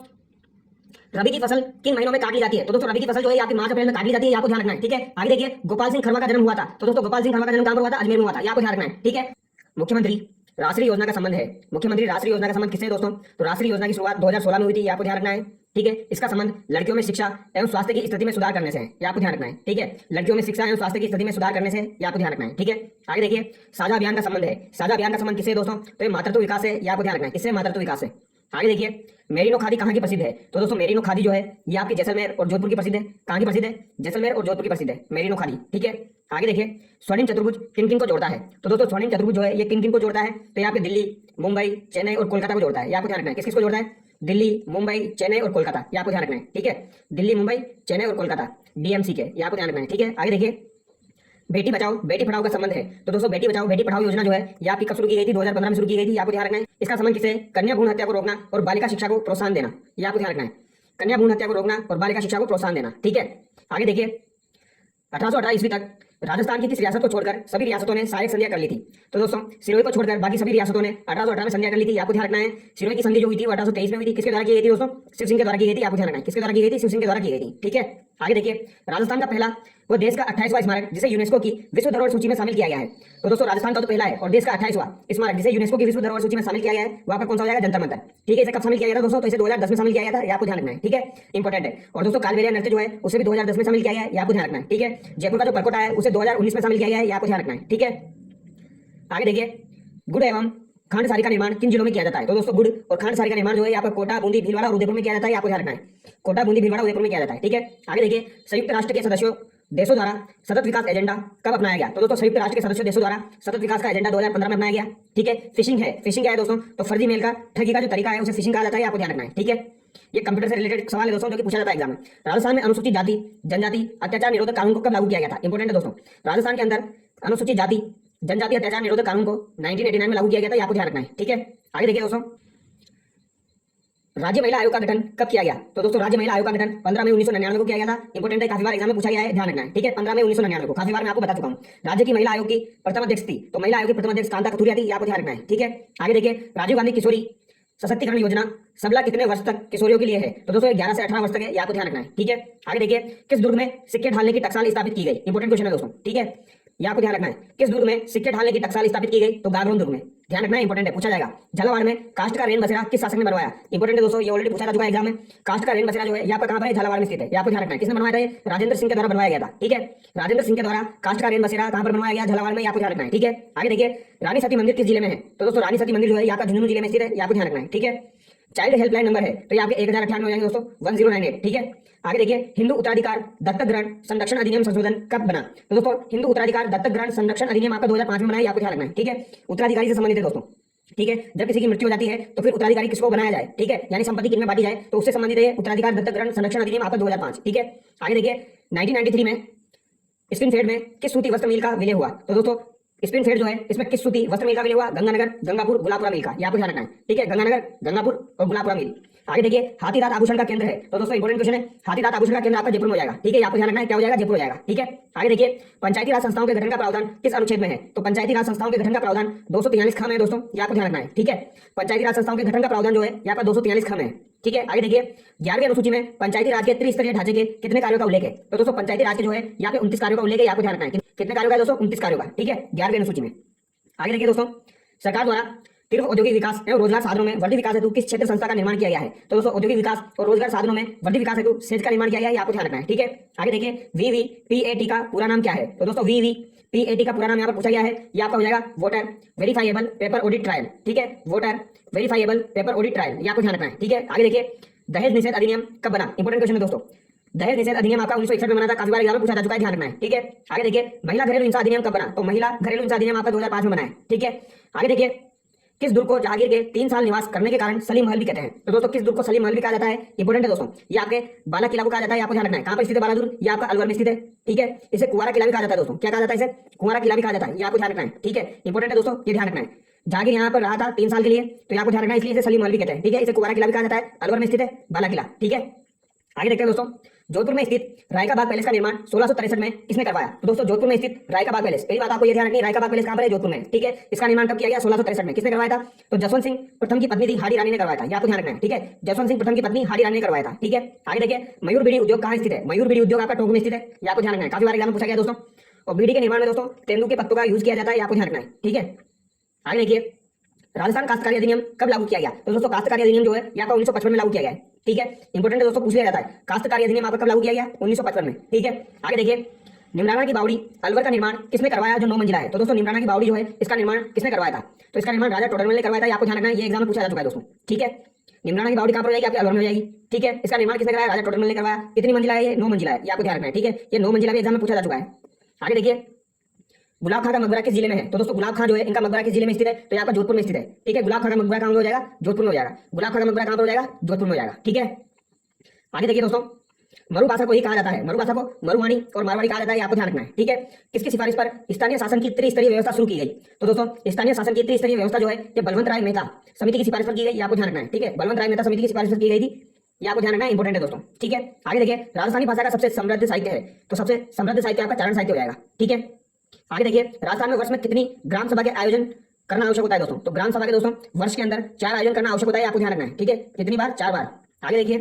रबी की फसल किन महीनों में काट ली जाती है? तो दोस्तों रबी की फसल जो है आपकी मार्च अप्रैल में काट ली जाती है, आपको ध्यान रखना है। ठीक है, आगे देखिए, गोपाल सिंह खरमा का जन्म हुआ था। तो दोस्तों गोपाल सिंह खरमा का जन्म कहां पर हुआ था? अजमेर में हुआ था, आपको ध्यान रखना है। ठीक है, मुख्यमंत्री राष्ट्रीय योजना का संबंध है। मुख्यमंत्री राष्ट्रीय योजना का संबंध किससे दोस्तों? तो राष्ट्रीय योजना की शुरुआत 2016 में हुई थी, ये आपको ध्यान रखना है। ठीक है, इसका संबंध लड़कियों में शिक्षा एवं स्वास्थ्य की स्थिति में सुधार करने से है, ये आपको ध्यान रखना है। ठीक है, लड़कियों में शिक्षा एवं स्वास्थ्य की स्थिति में सुधार करने से, ये आपको ध्यान रखना है। ठीक है, आगे देखिए, साझा अभियान का संबंध है। साझा अभियान का संबंध किससे दोस्तों? तो ये मातृत्व विकास है, ये आपको ध्यान रखना है। किससे? मातृत्व विकास से। आगे देखिए, मेरिनो खादी कहाँ की प्रसिद्ध है? तो दोस्तों मेरिनो खादी जो है ये आपकी जैसलमेर और जोधपुर की प्रसिद्ध है। कहाँ की प्रसिद्ध है? जैसलमेर और जोधपुर की प्रसिद्ध है मेरिनो खादी। ठीक है, आगे देखिए, स्वर्णिम चतुर्भुज किन किन को जोड़ता है? तो दोस्तों स्वर्णिम चतुर्भुज जो है ये किन किन को जोड़ता है? तो ये आपके दिल्ली, मुंबई, चेन्नई और कोलकाता को जोड़ता है, ये आपको ध्यान रखना है। किस किस को जोड़ता है? दिल्ली, मुंबई, चेन्नई और कोलकाता, ये आपको ध्यान रखना है। ठीक है, दिल्ली, मुंबई, चेन्नई और कोलकाता, डीएमसी के, ये आपको ध्यान रखना है। ठीक है, आगे देखिए, बेटी बचाओ बेटी पढ़ाओ का संबंध है। तो दोस्तों बेटी बचाओ बेटी पढ़ाओ योजना जो है ये आपकी कब शुरू की गई थी? 2015 में शुरू की गई थी, आपको ध्यान रखना है। इसका संबंध किससे? कन्या भ्रूण हत्या को रोकना और बालिका शिक्षा को प्रोत्साहन देना, ये आपको ध्यान रखना है। कन्या भ्रूण हत्या को रोकना और बालिका शिक्षा को प्रोत्साहन देना। ठीक है, आगे देखिए, 1818 ईस्वी तक राजस्थान की किस रियासत को छोड़कर सभी रियासतों ने सहायक संधियां कर ली थी? तो दोस्तों सिरोही को छोड़कर बाकी सभी रियासतों ने 1818 में संधियां कर ली थी, आपको ध्यान रखना है। सिरोही की संधि जो हुई थी वो 1823 में हुई थी, किसके द्वारा की गई थी दोस्तों? शिव सिंह के द्वारा की गई थी, आपको ध्यान रखना है। किसके द्वारा की गई थी? शिव सिंह के द्वारा की गई थी। ठीक है, आगे देखिए, राजस्थान का पहला वो देश का 28वां स्मारक जिसे यूनेस्को की विश्व धरोहर सूची में शामिल किया गया है। तो दोस्तों राजस्थान का तो पहला है और देश का 28वां स्मारक जिसे यूनेस्को की विश्व धरोहर सूची में शामिल किया गया है वो आपका कौन सा हो जाएगा, जंतर मंतर। ठीक है, इसे कब शामिल किया गया था दोस्तों, तो इसे 2010 में शामिल किया गया था, ये आपको ध्यान रखना है। ठीक है, इंपॉर्टेंट है। और दोस्तों कालबेलिया नृत्य जो है उसे भी 2010 में शामिल किया गया है, ये आपको ध्यान रखना है। ठीक है, जयपुर का जो परकोटा है उसे 2019 में शामिल किया गया है, ये आपको ध्यान रखना है। ठीक है, आगे देखिए, गुड़ एवं खंड सारी का निर्माण किन जिलों में किया जाता है। तो दोस्तों गुड़ और खंड सारी का निर्माण जो है यहाँ पर कोटा, बूंदी, भीलवाड़ा और उदयपुर में किया जाता है, आपको ध्यान रखना है। कोटा, बूंदी, भीलवाड़ा, उदयपुर में किया जाता है। ठीक है, आगे देखिए, संयुक्त राष्ट्र के सदस्यों देशों द्वारा सतत विकास एजेंडा कब अपनाया गया। तो दोस्तों संयुक्त राष्ट्र के सदस्य देशों द्वारा सतत विकास का एजेंडा 2015 में अपनाया गया। ठीक है, फिशिंग है, फिशिंग क्या है दोस्तों, तो फर्जी मेल का, ठगी का जो तरीका है उसे फिशिंग कहा जाता है, आपको ध्यान रखना है। ठीक है, ये कंप्यूटर से रिलेटेड सवाल है दोस्तों जो कि पूछा जाता है एग्जाम में। राजस्थान में अनुसूचित जाति जनजाति अत्याचार निरोधक कानून को कब लागू किया गया था, इंपॉर्टेंट है दोस्तों। राजस्थान के अंदर अनुसूचित जाति जनजाति अत्याचार निरोधक कानून को 1989 में लागू किया गया था, ये आपको ध्यान रखना है। ठीक है, आगे देखिए दोस्तों, राज्य महिला आयोग का गठन कब किया गया। तो दोस्तों राज्य महिला आयोग का गठन 15 मई 1999 को किया गया था। इंपॉर्टेंट है, काफी बार एग्जाम में पूछा गया है, ध्यान रखना है। ठीक है, 15 मई 1999 को काफी बार मैं आपको बता चुका हूँ। राज्य की महिला आयोग की प्रथम अध्यक्ष थी, तो महिला आयोग की प्रथम अध्यक्ष कांता कथूरिया थी, ये आपको ध्यान रखना है। ठीक है, आगे देखिए, राजीव गांधी किशोरी सशक्तिकरण योजना सबला कितने वर्ष तक किशोरियों के लिए है। तो दोस्तों 11 से 18 वर्ष तक है, ये आपको ध्यान रखना है। ठीक है, आगे देखिए, किस दुर्ग में सिक्के ढालने की टकसाल स्थापित की गई, इंपॉर्टेंट क्वेश्चन है दोस्तों। ठीक है, ये आपको ध्यान रखना है, किस दुर्ग में सिक्के ढालने की टकसाल स्थापित की गई, तो गागरोन दुर्ग में, ध्यान रखना है, इंपॉर्टेंट है, पूछा जाएगा। झालावाड़ में कास्ट का रेन बसेरा किस शासक ने बनवाया, इंपॉर्टेंट है दोस्तों, ये ऑलरेडी पूछा जा चुका है एग्जाम में। कास्ट का रेन बसेरा जो है यहाँ पर कहां पर है, झालावाड़ में स्थित है, ये आपको ध्यान रखना है। किसने बनवाया था, ये राजेंद्र सिंह के द्वारा बनवाया गया था। ठीक है, राजेंद्र सिंह के द्वारा कास्ट का रेन बसेरा कहां पर बनवाया गया, झालावाड़ में, आपको ध्यान रखना है। ठीक है, आगे देखिए, रानी सती मंदिर किस जिले में है। तो दोस्तों रानी सती मंदिर जो है यहाँ का झुंझुनू जिले में स्थित है, ये आपको ध्यान रखना है। ठीक है, चाइल्ड हेल्पलाइन नंबर है तो ये आपके 1098 हो जाएंगे दोस्तों, 1098। ठीक है, आगे देखिए, हिंदू उत्तराधिकार दत्तक ग्रहण संरक्षण अधिनियम संशोधन कब बना। तो दोस्तों हिंदू उत्तराधिकार दत्तक ग्रहण संरक्षण अधिनियम आपका 2005 में बना है, आपको ध्यान रखना है। ठीक है, उत्तराधिकारी से संबंधित है दोस्तों। ठीक है, जब किसी की मृत्यु हो जाती है तो फिर उत्तराधिकारी किसको बनाया जाए, ठीक है, यानी संपत्ति किन में बांटी जाए, तो उससे संबंधित है उत्तराधिकार दत्तक ग्रहण संरक्षण अधिनियम आपका 2005। ठीक है, आगे देखिए, 1993 में स्प्रिंगफील्ड में किस सूती वस्त्र मिल का विलय हुआ। तो दोस्तों स्प्रिंगफील्ड जो है इसमें किस सूती वस्त्र मिल का विलय हुआ, गंगानगर, गंगापुर, गुलाबपुरा मिल का, ये आपको ध्यान रखना है। ठीक है, गंगानगर, गंगापुर और गुलाबपुरा मिल। आगे देखिए, हाथी दांत आभूषण का केंद्र है। तो दोस्तों इंपॉर्टेंट क्वेश्चन है, हाथी दांत आभूषण का केंद्र आपका जयपुर में हो जाएगा। ठीक है, आपको ध्यान रखना है, क्या हो जाएगा, जयपुर हो जाएगा। ठीक है, आगे देखिए, पंचायती राज संस्थाओं के गठन का प्रावधान किस अनुच्छेद में है। तो पंचायती राज संस्थाओं के गठन का प्रावधान 243 ख में है दोस्तों, ये आपको ध्यान रखना है। ठीक है, पंचायती राज संस्थाओं के गठन का प्रावधान जो है यहाँ पर 243 ख में है। ठीक है, आगे देखिए, 11वीं अनुसूची में पंचायती राज के त्रिस्तरीय ढांचे के कितने कार्यों का उल्लेख है। तो दोस्तों पंचायती राज के जो है यहाँ पे 29 कार्यों का उल्लेख है, आपको ध्यान रखना है। कितने कार्यों का दोस्तों, 29 कार्यों का। ठीक है, 11वीं अनुसूची में। आगे देखिए दोस्तों, सरकार द्वारा तीव्र औद्योगिक विकास एवं रोजगार साधनों में वृद्धि विकास हेतु किस क्षेत्र संस्था का निर्माण किया गया है। तो दोस्तों औद्योगिक विकास और रोजगार साधनों में वृद्धि विकास हेतु सेज का निर्माण किया गया है, आपको ध्यान रखना है। ठीक है, आगे देखिए, VVPAT का पूरा नाम क्या है। तो दोस्तों VVPAT का पूरा नाम यहाँ पर पूछा गया है, ये आपका हो जाएगा voter verifiable paper audit trial. ठीक है, voter verifiable paper audit trial, ये आपको ध्यान रखना है। ठीक है, आगे देखिए, दहेज निषेध अधिनियम कब बना, इंपॉर्टेंट क्वेश्चन है दोस्तों। दहेज निषेध अधिनियम आपका 1961 में बना था, काफी बार एग्जाम में पूछा जा चुका है, ध्यान रखना है। ठीक है, आगे देखिए, महिला घरेलू हिंसा अधिनियम कब बना। तो महिला घरेलू हिंसा अधिनियम आपका 2005 में बना है। ठीक है, आगे देखिए, किस दुर्ग को जहांगीर के 3 साल निवास करने के कारण सलीम महल भी कहते हैं। तो दोस्तों किस दुर्ग को सलीम महल भी कहा जाता है, इंपॉर्टेंट है दोस्तों, ये आपके बाला किला को कहा जाता है, आपको ध्यान रखना है। कहां पर स्थित है बाला दुर्ग, ये आपका अलवर में स्थित है। ठीक है, इसे कुंवारा किला भी कहा जाता है दोस्तों, क्या कहा जाता है, इसे कुंवारा किला भी कहा जाता है, ये आपको ध्यान रखना है। ठीक है, इंपॉर्टेंट है दोस्तों, ये ध्यान रखना है। जहांगीर यहाँ पर रहा था 3 साल के लिए, तो यहाँ को ध्यान रखना है, इसलिए इसे सलीम महल भी कहते हैं। ठीक है, इसे कुंवारा किला भी कहा जाता है, अलवर में स्थित है बाला किला। ठीक है, आगे देखते हैं दोस्तों, जोधपुर में स्थित राय का बाग पैलेस का निर्माण 1663 में किसने करवाया। तो दोस्तों जोधपुर में स्थित राय का बाग पैलेस, पहली बात आपको ये ध्यान रखनी है, राय का बाग पैलेस कहां पर है, जोधपुर में। ठीक है, इसका निर्माण कब किया गया, 1663 में, किसने करवाया था, तो जसवंत सिंह प्रथम की पत्नी थी हाडी रानी ने करवाया था, ये आपको ध्यान रखना है। ठीक है, जसवंत सिंह प्रथम की पत्नी हाडी रानी ने करवाया था। ठीक है, आगे देखिए, मयूर बीड़ी उद्योग कहां स्थित है। मयूर बीड़ी उद्योग आपका टोंक में स्थित है, ये आपको ध्यान रखना है, काफी बार एग्जाम में पूछा गया दोस्तों। और बीड़ी के निर्माण में दोस्तों तेंदू के पत्तों का यूज किया जाता है, ये आपको ध्यान रखना है। ठीक है, आगे देखिए, राजस्थान काश्तकारी अधिनियम कब लागू किया गया। तो दोस्तों काश्तकारी अधिनियम जो है यहाँ पर 1955 में लागू किया गया है। ठीक है, इंपॉर्टेंट है दोस्तों, पूछ लिया जाता है, काश्तकारी अधिनियम आपका कब लागू किया गया, 1955 में। ठीक है, आगे देखिए, निमराना की बावड़ी अलवर का निर्माण किसने करवाया, जो 9 मंजिला है। तो दोस्तों निमराना की बावड़ी जो है इसका निर्माण किसने करवाया था, तो इसका निर्माण राजा टोडरमल ने करवाया था, आपको ध्यान रखना है, ये एग्जाम में पूछा जा चुका है दोस्तों। ठीक है, निमराना की बावड़ी कहां पर हो जाएगी, आपके अलवर में हो जाएगी। ठीक है, इसका निर्माण किसने कराया, राजा टोडरमल ने करवाया। कितनी मंजिला है, ये 9 मंजिला है, ये आपको ध्यान रखना है। ठीक है, ये 9 मंजिला भी एग्जाम में पूछा जा चुका है। आगे देखिए, गुलाब खां का मकबरा किस जिले में है। तो दोस्तों गुलाब खां जो है इनका मकबरा किस जिले में स्थित है, तो यहाँ पर जोधपुर में स्थित है। ठीक है, गुलाब खां का मकबरा कहां हो जाएगा, जोधपुर में हो जाएगा। गुलाब खां का मकबरा कहां पर हो जाएगा, जोधपुर में हो जाएगा। ठीक है, आगे देखिए दोस्तों, मरु भाषा को ही कहा जाता है, मरु भाषा को मरुवाणी और मारवाड़ी कहा जाता है, आपको ध्यान रखना है। ठीक है, किसकी सिफारिश पर स्थानीय शासन की त्रिस्तरीय व्यवस्था शुरू की गई। तो दोस्तों स्थानीय शासन की त्रिस्तरीय व्यवस्था जो है ये बलवंत राय मेहता समिति की सिफारिश पर की गई, आपको ध्यान रखना है। ठीक है, बलवंत राय मेहता समिति की सिफारिश पर की गई थी, ये आपको ध्यान रखना है, इंपॉर्टेंट है दोस्तों। ठीक है, आगे देखिए, राजस्थानी भाषा का सबसे समृद्ध साहित्य है, तो सबसे समृद्ध साहित्य आपका चारण साहित्य हो जाएगा। ठीक है, आगे देखिए, राजस्थान में वर्ष में कितनी ग्राम सभा के आयोजन करना आवश्यक होता है दोस्तों। तो ग्राम सभा के दोस्तों वर्ष के अंदर 4 आयोजन करना आवश्यक होता है, आपको ध्यान रखना है। ठीक है, कितनी बार, 4 बार। आगे देखिए,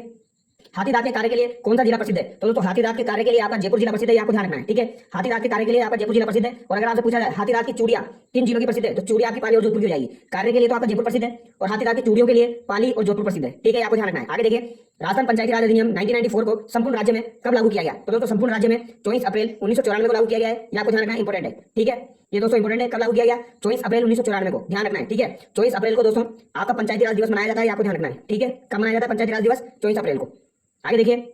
हाथी दांत के कार्य के लिए कौन सा जिला प्रसिद्ध है? तो दोस्तों हाथी दांत के कार्य के लिए आपका जयपुर जिला प्रसिद्ध है, ये आपको ध्यान रखना है, ठीक है। हाथी दांत के कार्य के लिए आपका जयपुर जिला प्रसिद्ध है। और अगर आपसे पूछा जाए हाथी दांत की चूड़ियां किन जिलों की प्रसिद्ध है, तो चूड़ियां आपकी पाली और जोधपुर की हो जाएगी। कार्य के लिए तो आपका जयपुर प्रसिद्ध है और हाथी दांत की चूड़ियों के लिए पाली और जोधपुर प्रसिद्ध है, ठीक है, आपको ध्यान रखना है। आगे देखिए, राजस्थान पंचायती राज अधिनियम 1994 को संपूर्ण राज्य में कब लागू किया गया? तो दोस्तों संपूर्ण राज्य में 24 अप्रैल 1994 को लागू किया गया है, ये आपको ध्यान रखना है, इंपॉर्टेंट है, ठीक है। ये दोस्तों इंपॉर्टेंट है, कब लागू किया गया? 24 अप्रैल 1994 को, ध्यान रखना है, ठीक है। 24 अप्रैल को दोस्तों आपका पंचायती राज दिवस मनाया जाता है, आपको ध्यान रखना है, ठीक है। कब मनाया जाता है पंचायती राज दिवस? 24 अप्रैल को। आगे देखिए,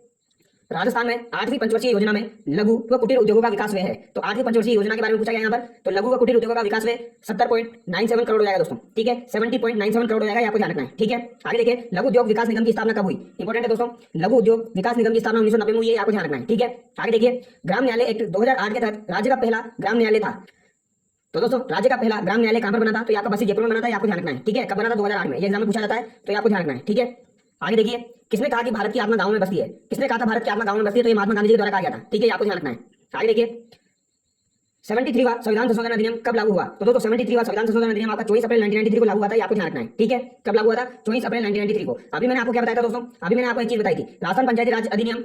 राजस्थान में 8वीं पंचवर्षीय योजना में लघु व कुटीर उद्योगों का विकास व्यय है। तो 8वीं पंचवर्षीय योजना के बारे में पूछा गया यहाँ पर। तो लघु व कुटीर उद्योगों का विकास व्यय 70.97 करोड़ हो जाएगा दोस्तों, ठीक है, 70.97 करोड़ हो जाएगा, आपको ध्यान रखना है, ठीक है। आगे देखिए, लघु उद्योग विकास निगम की स्थापना कब हुई? इंपॉर्टेंट है दोस्तों, लघु उद्योग विकास निगम की स्थापना 1990 में हुई है, आपको ध्यान रखना है, ठीक है। आगे देखिए, ग्राम न्यायालय एक्ट 2008 के तहत राज्य का पहला ग्राम न्यायालय था। तो दोस्तों राज्य का पहला ग्राम न्यायालय कहां पर बना था? तो आपका बस जयपुर में बना था, आपको ध्यान रखना है, ठीक है। कब बना था? 2008 में, ये एग्जाम में पूछा जाता है, तो आपको ध्यान रखना है, ठीक है। आगे देखिए, किसने कहा कि भारत की आत्मा गांव में बसती है? किसने कहा था भारत की आत्मा गांव में बसती है? तो ये महात्मा गांधी जी के द्वारा कहा गया था, ठीक है, आपको ध्यान रखना है। आगे देखिए, 73वां संविधान संशोधन अधिनियम कब लागू हुआ? तो दोस्तों 73वां संविधान संशोधन अधिनियम आपका 24 अप्रैल 1993 को लागू हुआ था, आपको ध्यान रखना है, ठीक है। कब लागू हुआ था? 24 अप्रैल 1993 को। अभी मैंने आपको क्या बताया था दोस्तों? अभी मैंने आपको एक चीज बताई थी, राजस्थान पंचायती राज अधिनियम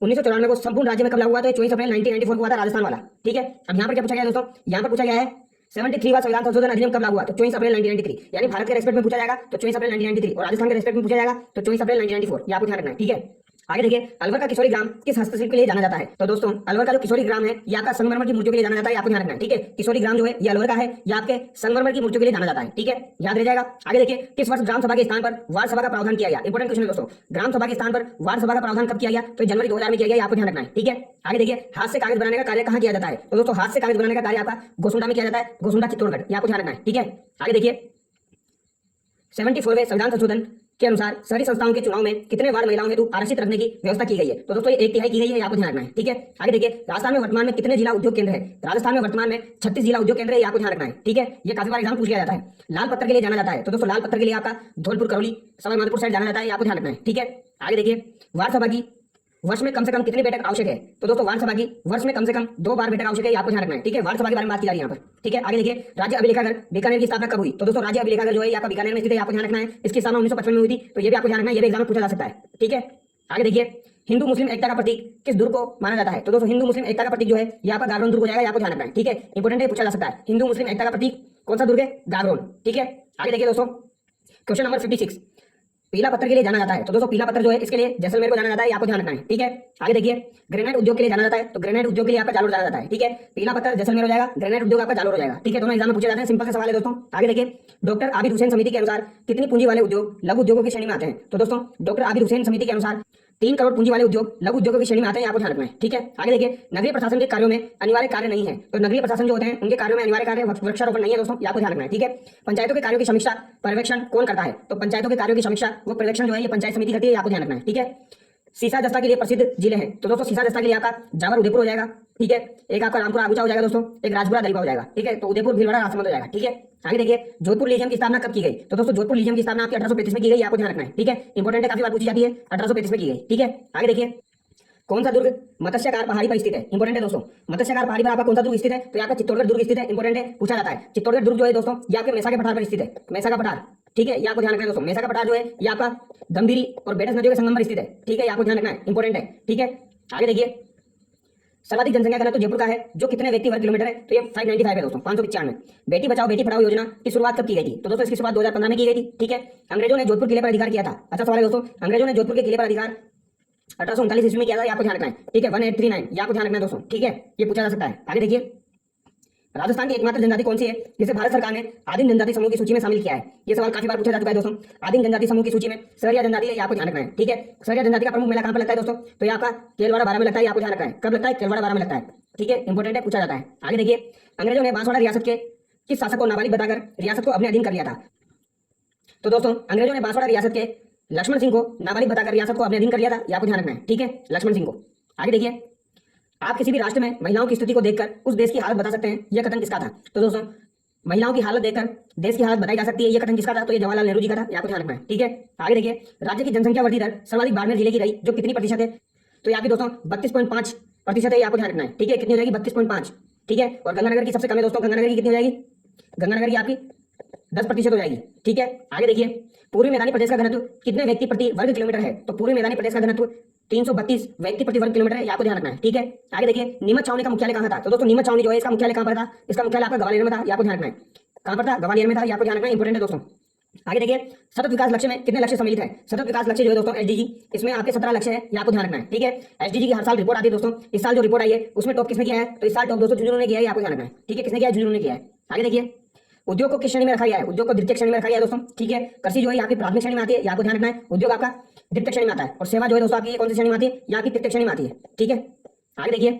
1994 को संपूर्ण राज्य में कब लागू हुआ? तो 24 अप्रैल 1994 को हुआ था, राजस्थान वाला, ठीक है। अब यहाँ पर क्या पूछा गया दोस्तों? यहाँ पर पूछा गया है 73वां संविधान संशोधन अधिनियम कब लागू हुआ? तो 24 अप्रैल 1993, यानी भारत के रेस्पेक्ट में पूछा जाएगा तो 24 अप्रैल 1993, और राजस्थान के रेस्पेक्ट में पूछा जाएगा तो 24 अप्रैल 1994, ये आपको ध्यान रखना है, ठीक है। आगे देखिए, अलवर का किशोरी ग्राम किस हस्तशिल्प के लिए जाना जाता है? तो दोस्तों अलवर का जो किशोरी ग्राम है ये आपका संगमरमर की मूर्तियों के लिए जाना जाता है, आपको ध्यान रखना है, ठीक है। किशोरी ग्राम जो है ये अलवर का है, ये आपके संगमरमर की मूर्तियों के लिए जाना जाता है, ठीक है, याद रह जाएगा। आगे देखिए, किस वर्ष ग्राम सभा के स्थान पर वार्ड सभा का प्रावधान किया गया? इंपॉर्टेंट क्वेश्चन है दोस्तों, ग्राम सभा के स्थान पर वार्ड सभा का प्रावधान कब किया गया? तो जनवरी 2000 में किया गया, आपको ध्यान रखना है, ठीक है। आगे देखिए, हाथ से कागज बनाने का कार्य कहां किया जाता है? तो दोस्तों हाथ से कागज बनाने का कार्य आपका गोसुंडा में किया जाता है, गोसुंडा चित्तौड़गढ़, ये आपको ध्यान रखना है, ठीक है। आगे देखिए, 74वें संविधान संशोधन के अनुसार शहरी संस्थाओं के चुनाव में कितने वार्ड महिलाओं हेतु आरक्षित रखने की व्यवस्था की गई है? तो दोस्तों ये 1/3 की गई है, आपको ध्यान रखना है, ठीक है। आगे देखिए, राजस्थान में वर्तमान में कितने जिला उद्योग केंद्र है? राजस्थान में वर्तमान में 36 जिला उद्योग केंद्र है, आपको ध्यान रखना है, ठीक है। ये काफी बार एग्जाम पूछ लिया जाता है। लाल पत्थर के लिए जाना जाता है, तो दोस्तों लाल पत्थर के लिए आपका धौलपुर, करौली, सवाई माधोपुर साइड जाना जाता है, आपको ध्यान रखना है, ठीक है। आगे देखिए, वार्ड सभा की वर्ष में कम से कम कितनी बैठक आवश्यक है? तो दोस्तों वार्ड सभा की वर्ष में कम से कम 2 बार बैठक आवश्यक है, आपको ध्यान रखना है, ठीक है। वार्ड सभा के बारे में बात की जा रही है यहाँ पर, ठीक है। आगे देखिए, राज्य अभिलेखागार बीकानेर की स्थापना कब हुई? तो दोस्तों राज्य अभिलेखागार जो है आपका बीकानेर में स्थित है, आपको ध्यान रखना है। इसकी स्थापना 1955 में हुई थी, तो ये भी आपको ध्यान रखना है, ये भी एग्जाम में पूछा जा सकता है, ठीक है। आगे देखिए, हिंदू मुस्लिम एकता का प्रतीक किस दुर्ग को माना जाता है? तो दोस्तों हिंदू मुस्लिम एकता का प्रतीक जो है यहाँ पर गागरोन दुर्ग हो जाएगा, आपको ध्यान रखना है, ठीक है, इंपॉर्टेंट है, पूछा जा सकता है। हिंदू मुस्लिम एकता का प्रतीक कौन सा दुर्ग है? गागरोन, ठीक है। आगे देखिए दोस्तों, क्वेश्चन नंबर 56, पीला पत्थर के लिए जाना जाता है, तो दोस्तों पीला पत्थर जो है इसके लिए जैसलमेर को जाना जाता है, आपको ध्यान रखना है, ठीक है। आगे देखिए, ग्रेनाइट उद्योग के लिए जाना जाता है, तो ग्रेनाइट उद्योग के लिए आपका जालोर जाना जाता है, ठीक है। पीला पत्थर जैसलमेर हो जाएगा, ग्रेनाइट उद्योग आपका जालोर हो जाएगा, ठीक है। दोनों एग्जाम में पूछे जाते हैं, सिंपल से सवाल है दोस्तों। आगे देखिए, डॉक्टर आबिद हुसैन समिति के अनुसार कितनी पूंजी वाले उद्योग लघु उद्योगों की श्रेणी में आते हैं? तो दोस्तों डॉक्टर आबिद हुसैन समिति के अनुसार 3 करोड़ पूंजी वाले उद्योग लघु उद्योगों की श्रेणी में आते हैं, आपको ध्यान रखना है, ठीक है। आगे देखिए, नगरीय प्रशासन के कार्यों में अनिवार्य कार्य नहीं है, तो नगरीय प्रशासन जो होते हैं उनके कार्यों में अनिवार्य कार्य वृक्षारोपण नहीं है दोस्तों, आपको ध्यान रखना है, ठीक है। पंचायतों के कार्यों की समीक्षा पर्यवेक्षण कौन करता है? तो पंचायतों के कार्यों की समीक्षा व पर्यवेक्षण जो है ये पंचायत समिति करती है, आपको ध्यान रखना है, ठीक है। सीसा दस्ता के लिए प्रसिद्ध जिले हैं, तो दोस्तों सीसा दस्ता के लिए आपका जावर उदयपुर हो जाएगा, ठीक है। एक आपका रामपुरा आगुचा हो जाएगा दोस्तों, एक राजपुरा दरिबा हो जाएगा, ठीक है। तो उदयपुर भीलवाड़ा राजसमंद हो जाएगा, ठीक है। आगे देखिए, जोधपुर लीजियम की स्थापना कब की गई? तो दोस्तों जोधपुर लीजियम की स्थापना आपकी 1835 में की गई, आपको ध्यान रखना है, ठीक है, इंपॉर्टेंट है, काफी बार पूछी जाती है, 1835 में की गई, ठीक है। आगे देखिए, कौन सा दुर्ग मत्स्यकार पहाड़ी पर स्थित है? इंपॉर्टेंट है दोस्तों, मत्स्यकार पहाड़ी पर आपका कौन सा दुर्ग स्थित है? तो यहाँ पे चित्तौड़गढ़ दुर्ग स्थित है, इंपॉर्टेंट है, पूछा जाता है। चित्तौड़गढ़ दुर्ग जो है दोस्तों ये आपके मेसा के पठार पर स्थित है, मेसा का पठार, ठीक है, ये आपको ध्यान रखना है दोस्तों। मेसा का पठार जो है ये आपका गंभीरी और बेटस नदियों के संगम पर स्थित है, ठीक है, ये आपको ध्यान रखना है, इंपॉर्टेंट है, ठीक है। आगे देखिए, सर्वाधिक जनसंख्या घनत्व जयपुर का है जो कितने व्यक्ति वर्ग किलोमीटर है? तो ये 595 है दोस्तों, 595। बेटी बचाओ बेटी पढ़ाओ योजना की शुरुआत कब की गई थी? तो दोस्तों इसकी शुरुआत 2015 में की गई थी, ठीक है। अंग्रेजों ने जोधपुर किले पर अधिकार किया था, अच्छा सवाल है दोस्तों, अंग्रेजों ने जोधपुर के किले पर अधिकार 1839 ईस्वी में किया था, ये आपको ध्यान रखना है, ठीक है, 1839, ये आपको ध्यान रखना है दोस्तों, ठीक है, ये पूछा जा सकता है। आगे देखिए, राजस्थान की एकमात्र जनजाति कौन सी है जिसे भारत सरकार ने आदिम जनजाति समूह की सूची में शामिल किया है? ये सवाल काफी बार पूछा जा चुका है दोस्तों। आदिम जनजाति समूह की सूची में सहरिया जनजाति है, ये आपको ध्यान रखना है, ठीक है। सहरिया जनजाति का प्रमुख मेला कहां पर लगता है दोस्तों? तो ये आपका केलवाड़ा 12 में लगता है, ये आपको ध्यान रखना है, कब लगता है? केलवाड़ा 12 में लगता है, ठीक है, इंपॉर्टेंट है, पूछा जाता है। आगे देखिए, अंग्रेजों ने बांसवाड़ा रियासत के किस शासक को नाबालिग बताकर रियासत को अपने अधीन कर लिया था? तो दोस्तों अंग्रेजों ने बांसवाड़ा रियासत के लक्ष्मण सिंह को नाबालिग बताकर रियासत को अपने अधीन कर लिया था, ये आपको ध्यान रखना है, ठीक है, लक्ष्मण सिंह को। आगे देखिए, आप किसी भी राष्ट्र में महिलाओं की स्थिति को देखकर उस देश की हालत बता सकते हैं, यह कथन किसका था? तो दोस्तों महिलाओं की हालत देखकर देश की हालत बताई जा सकती है, यह कथन किसका था? तो ये जवाहरलाल नेहरू जी का था, आपको ध्यान रखना है, ठीक है। आगे देखिए, राज्य की जनसंख्या वृद्धि दर सर्वाधिक बाड़मेर जिले की रही जो कितनी प्रतिशत है? तो यहाँ की दोस्तों 32.5% है, आपको ध्यान रखना है, ठीक है, कितनी हो जाएगी? 32.5, ठीक है। और गंगानगर की सबसे कम है दोस्तों, गंगानगर की कितनी हो जाएगी? गंगानगर की आपकी 10% हो जाएगी। ठीक है, आगे देखिए, पूर्वी मैदानी प्रदेश का घनत्व कितने व्यक्ति प्रति वर्ग किलोमीटर है? तो पूर्वी मैदानी प्रदेश का घनत्व 332 व्यक्ति प्रति वर्ग किलोमीटर है, ये आपको ध्यान रखना है। ठीक है, आगे देखिए, नीमच छावनी का मुख्यालय कहाँ था? तो दोस्तों नीमच छावनी जो है इसका मुख्यालय कहाँ पर था? इसका मुख्यालय आपका ग्वालियर में था, ये आपको ध्यान रखना है। कहाँ पर था? ग्वालियर में था, ये आपको ध्यान रखना है, इंपॉर्टेंट है दोस्तों। आगे देखिए, सतत विकास लक्ष्य में कितने लक्ष्य सम्मिलित है? सतत विकास लक्ष्य जो है दोस्तों एसडीजी, इसमें आपके 17 लक्ष्य है, ये आपको ध्यान रखना है। ठीक है, एसडीजी की हर साल रिपोर्ट आती है दोस्तों। इस साल जो रिपोर्ट आई है उसमें टॉप किसने किया है? तो इस साल टॉप दोस्तों झुंझुनू ने किया है, ये आपको ध्यान रखना है। ठीक है, किसने किया है? झुंझुनू ने किया है। आगे देखिए, उद्योग को किस श्रेणी में रखा गया है? उद्योग को द्वितीय श्रेणी में रखा गया है दोस्तों। ठीक है, कृषि जो है यहाँ की प्राथमिक श्रेणी में आती है, ये आपको ध्यान रखना है। उद्योग आपका द्वितीय श्रेणी में आता है और सेवा जो है दोस्तों आपकी कौन सी श्रेणी में आती है? यहाँ की तृतीय श्रेणी में आती है। ठीक है, आगे देखिए,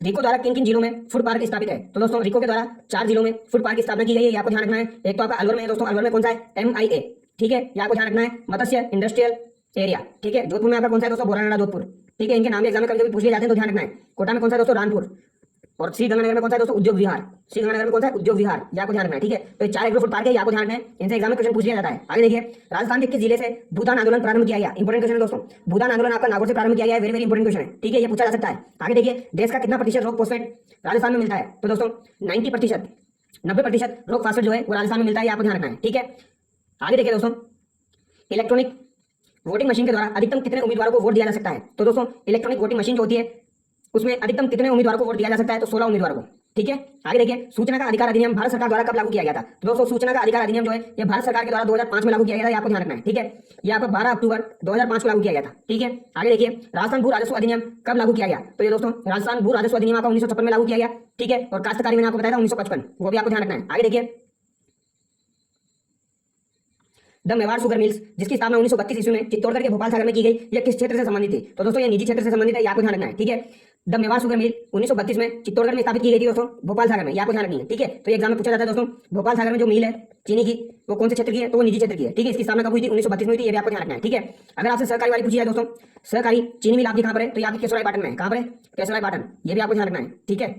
रिको द्वारा किन किन जिलों में फूड पार्क स्थापित है? तो दोस्तों रिको के द्वारा 4 जिलों में फूड पार्क की स्थापना की गई है, ये आपको ध्यान रखना है। एक तो आपका अलवर में है दोस्तों, अलवर में कौन सा है? MIA। ठीक है, ये आपको ध्यान रखना है। मत्स्य इंडस्ट्रियल एरिया। ठीक है, जोधपुर में आपका कौन सा है दोस्तों? बोरानाडा जोधपुर। ठीक है, इनके नाम एग्जाम में कभी कभी पूछ लिए जाते हैं तो ध्यान रखना है। कोटा में कौन सा है दोस्तों? रानपुर। और श्रीगंगानगर में कौन सा है दोस्तों? उद्योग विहार। श्रीगंगानगर में कौन सा है? उद्योग विहार, ये आपको ध्यान रखना है। ठीक है, तो 4 एग्रो फूड पार्क है, ये आपको ध्यान रखना है, इनसे एग्जाम में क्वेश्चन पूछ लिया जाता है। आगे देखिए, राजस्थान के किस जिले से भूदान आंदोलन प्रारंभ किया गया? इंपोर्टेंट क्वेश्चन है दोस्तों। भूदान आंदोलन आपका नागौर से प्रारंभ किया गया है, वेरी वेरी इंपोर्टेंट क्वेश्चन है। ठीक है, ये पूछा जा सकता है। आगे देखिए, देश का कितना प्रतिशत रॉक फॉस्फेट राजस्थान में मिलता है? तो दोस्तों 90%, 90% रॉक फॉस्फेट जो है वो राजस्थान में मिलता है, ये आपको ध्यान रखना है। ठीक है, आगे देखिए दोस्तों, इलेक्ट्रॉनिक वोटिंग मशीन के द्वारा अधिकतम कितने उम्मीदवारों को वोट दिया जा सकता है? तो दोस्तों इलेक्ट्रॉनिक वोटिंग मशीन जो होती है उसमें अधिकतम कितने उम्मीदवारों को वोट दिया जा सकता है? तो 16 उम्मीदवारों को। ठीक है, आगे देखिए, सूचना का अधिकार अधिनियम भारत सरकार द्वारा कब लागू किया गया था? तो दोस्तों सूचना का अधिकार अधिनियम जो है ये भारत सरकार के द्वारा 2005 में लागू किया गया था, ये आपको ध्यान रखना है। ठीक है, ये आपका 12 अक्टूबर 2005 को लागू किया गया था। ठीक है, आगे देखिए, राजस्थान भू राजस्व अधिनियम कब लागू किया गया? तो ये दोस्तों राजस्थान भू राजस्व अधिनियम आपका 1956 में लागू किया गया। ठीक है, और काश्तकारी मैंने आपको बताया था 1955, वो भी आपको ध्यान रखना है। आगे देखिए, द मेवाड़ शुगर मिल्स जिसकी स्थापना 1932 ईस्वी में चित्तौड़गढ़ के भोपाल सागर में की गई, यह किस क्षेत्र से संबंधित थी? तो दोस्तों ये निजी क्षेत्र से संबंधित है, ये आपको ध्यान रखना है। ठीक है, द मेवाड़ शुगर मिल 1932 में चित्तौड़गढ़ में स्थापित की गई थी दोस्तों, भोपाल सागर में, ये आपको ध्यान रखनी है। ठीक है, तो ये एग्जाम में पूछा जाता है दोस्तों, भोपाल सागर में जो मिल है चीनी की वो कौन से क्षेत्र की है? तो वो निजी क्षेत्र की है। ठीक है, इसकी स्थापना कब हुई थी? 1932 में हुई थी, ये भी आपको ध्यान रखना है। ठीक है, अगर आपसे सहकारी वाली पूछी जाए दोस्तों, सहकारी चीनी मिल आपकी कहाँ पर है? तो ये आपकी केसराय पाटन में है। कहाँ पर है? केसराय पाटन, ये भी आपको ध्यान रखना है। ठीक है,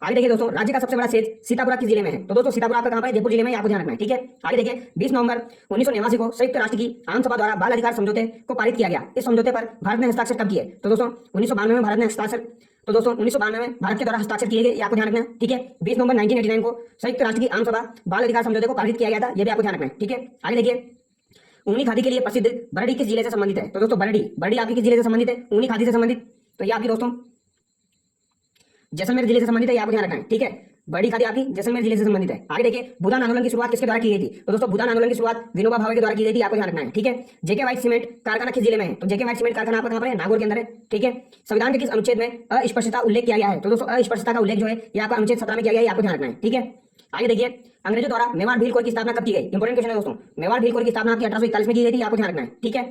आगे देखिए दोस्तों, राज्य का सबसे बड़ा सेज सीतापुरा किस जिले में है? तो दोस्तों सीतापुरा आपका कहां पर है? जयपुर जिले में, आपको ध्यान रखना है। ठीक है, आगे देखिए, 20 नवंबर 1989 को संयुक्त राष्ट्र की आम सभा द्वारा बाल अधिकार समझौते को पारित किया गया। इस समझौते पर भारत ने हस्ताक्षर कब किए? तो दोस्तों 1992 में भारत ने हस्ताक्षर, तो दोस्तों 1992 में भारत के द्वारा हस्ताक्षर किए गए, ये आपको ध्यान रखना है। ठीक है, 20 नवंबर 1989 को संयुक्त राष्ट्र की आम सभा बाल अधिकार समझौते को पारित किया गया था, ये भी आपको ध्यान रखना है। ठीक है, आगे देखिए, ऊनी खादी के लिए प्रसिद्ध बरडी किस जिले से संबंधित है? तो दोस्तों बरडी आपकी किस जिले से संबंधित है? ऊनी खादी से संबंधित, तो ये आपकी दोस्तों जैसलमेर जिले से संबंधित है, आपको ध्यान रखना है। ठीक है, बड़ी खादी आपकी जैसलमेर जिले से संबंधित है। आगे देखिए, भूदान आंदोलन की शुरुआत किसके द्वारा की गई थी? तो दोस्तों भूदान आंदोलन की शुरुआत विनोबा भावे के द्वारा की गई थी, आपको ध्यान रखना है। ठीक है, जेके व्हाइट सीमेंट कारखाना किस जिले में है? तो जेके व्हाइट सीमेंट कारखाना आपका कहां पर है? नागौर के अंदर है। ठीक है, संविधान के किस अनुच्छेद में अस्पष्टता उल्लेख किया गया है? तो दोस्तों अस्पष्टता का उल्लेख जो है ये आपका अनुच्छेद 17 में किया गया है, आपको ध्यान रखना है। ठीक है, आगे देखिए, अंग्रेजों द्वारा मेवाड़ भील कोर की स्थापना कब की गई? इंपोर्टेंट क्वेश्चन है दोस्तों, मेवाड़ भील कोर की स्थापना आपकी 1841 में की गई थी, आपको ध्यान रखना है। ठीक है,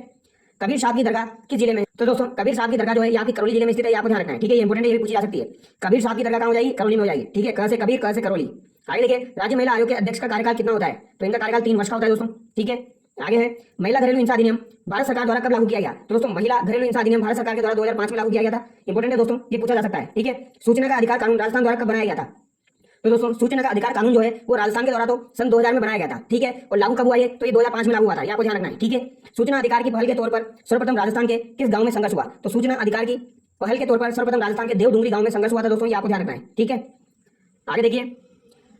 कबीर साहब की दरगाह किस जिले में? तो दोस्तों कबीर साहब की दरगाह जो है यहाँ की करौली जिले में स्थित है, आपको ध्यान रखना है। ठीक है, ये इंपोर्टेंट है, ये भी पूछी जा सकती है। कबीर साहब की दरगाह कहाँ हो जाएगी? करौली में हो जाएगी। ठीक है, क से कबीर, क से करौली। आगे देखिए, राज्य महिला आयोग के अध्यक्ष का कार्यकाल कितना होता है? तो इनका कार्यकाल 3 वर्ष का होता है दोस्तों। ठीक है, आगे है, महिला घरेलू हिंसा अधिनियम भारत सरकार द्वारा कब लागू किया गया? तो दोस्तों महिला घरेलू हिंसा अधिनियम भारत सरकार के द्वारा 2005 में लागू किया गया था। इंपोर्टेंट है दोस्तों, ये पूछा जा सकता है। ठीक है, सूचना का अधिकार कानून राजस्थान द्वारा कब बनाया गया था? तो दोस्तों सूचना का अधिकार कानून जो है वो राजस्थान के द्वारा तो सन 2000 में बनाया गया था। ठीक है, और लागू कब हुआ है? तो ये 2005 में लागू हुआ था, ये आपको ध्यान रखना है। ठीक है, सूचना अधिकार की पहल के तौर पर सर्वप्रथम राजस्थान के किस गांव में संघर्ष हुआ? तो सूचना अधिकार की पहल के तौर पर सर्वप्रथम राजस्थान के देवडुंगरी गांव में संघर्ष हुआ था दोस्तों, ये आपको ध्यान रखना है। ठीक है, आगे देखिए,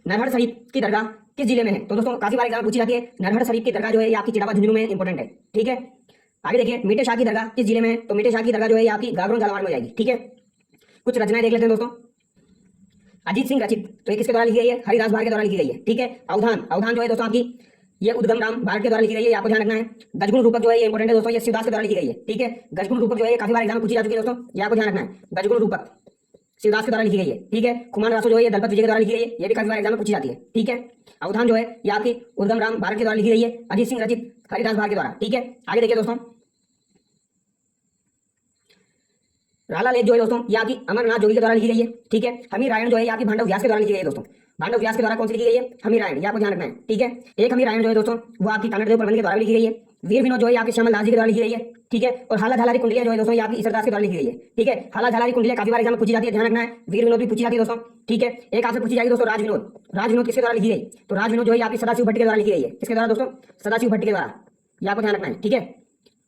नरहर शरीफ की दरगाह किस जिले में है? तो दोस्तों काफी बार एग्जाम पूछी जाती है, नरहर शरीफ की दरगाह जो है ये आपकी चिड़ावा झुंझुनू में इंपोर्टेंट है। ठीक है, आगे देखिए, मीटे शाह की दरगाह किस जिले में है? तो मीटे शाह की दरगाह जो है ये आपकी गागरों झालावाड़ में जाएगी। ठीक है, कुछ रचनाएं देख लेते हैं दोस्तों। अजीत सिंह रचित, तो ये किसके द्वारा लिखी गई है? हरिदास भार के द्वारा लिखी गई है। ठीक है, अवधान, अवधान जो है दोस्तों आपकी ये उद्गम राम भारत के द्वारा लिखी गई है, आपको ध्यान रखना है। गजगुण रूपक जो है ये इंपोर्टेंट है दोस्तों, ये शिवदास के द्वारा लिखी गई है। ठीक है, गजगुण रूपक जो है काफी बार एग्जाम पूछी जा चुकी है दोस्तों, ये आपको ध्यान रखना है। गजगुण रूपक शिवदास के द्वारा लिखी गई है। ठीक है, कुमार रासो जो है ये दलपत विजय के द्वारा लिखी गई है, ये भी काफी बार एग्जाम में पूछी जाती है। ठीक है, अवधान जो है ये आपकी उद्गम राम भारत के द्वारा लिखी गई है, अजीत सिंह रचित हरिदास भार के द्वारा। ठीक है, आगे देखिए दोस्तों, राला लेख जो है दोस्तों ये आपकी अमरनाथ जोगी के द्वारा लिखी गई है। ठीक है, हमीर रायण जो है आपकी भांडव व्यास के द्वारा लिखी गई है दोस्तों। भांडव व्यास के द्वारा कौन सी लिखी गई है? हमीर रायण, ये आपको ध्यान रखना है। ठीक है, एक हमीर रायण जो है दोस्तों वो आपकी कन्नड़ देव प्रबंध के द्वारा लिखी गई है। वीर विनोद जो है आपके श्यामल दास जी के द्वारा लिखी गई है। ठीक है, और हाला झालारी कुंडलिया जो है दोस्तों ये आपकी ईश्वरदास के द्वारा लिखी गई है। ठीक है, हाला झालारी कुंडलिया काफी बार एग्जाम में पूछी जाती है, ध्यान रखना है। वीर विनोद भी पूछी जाती है दोस्तों। ठीक है, एक आपसे पूछी जाएगी दोस्तों राज विनोद, राज विनोद किसके द्वारा लिखी गई? तो राज विनोद जो है आपकी सदाशिव भट्ट के द्वारा लिखी गई है। किसके द्वारा दोस्तों? सदाशिव भट्ट के द्वारा, ये आपको ध्यान रखना है। ठीक है,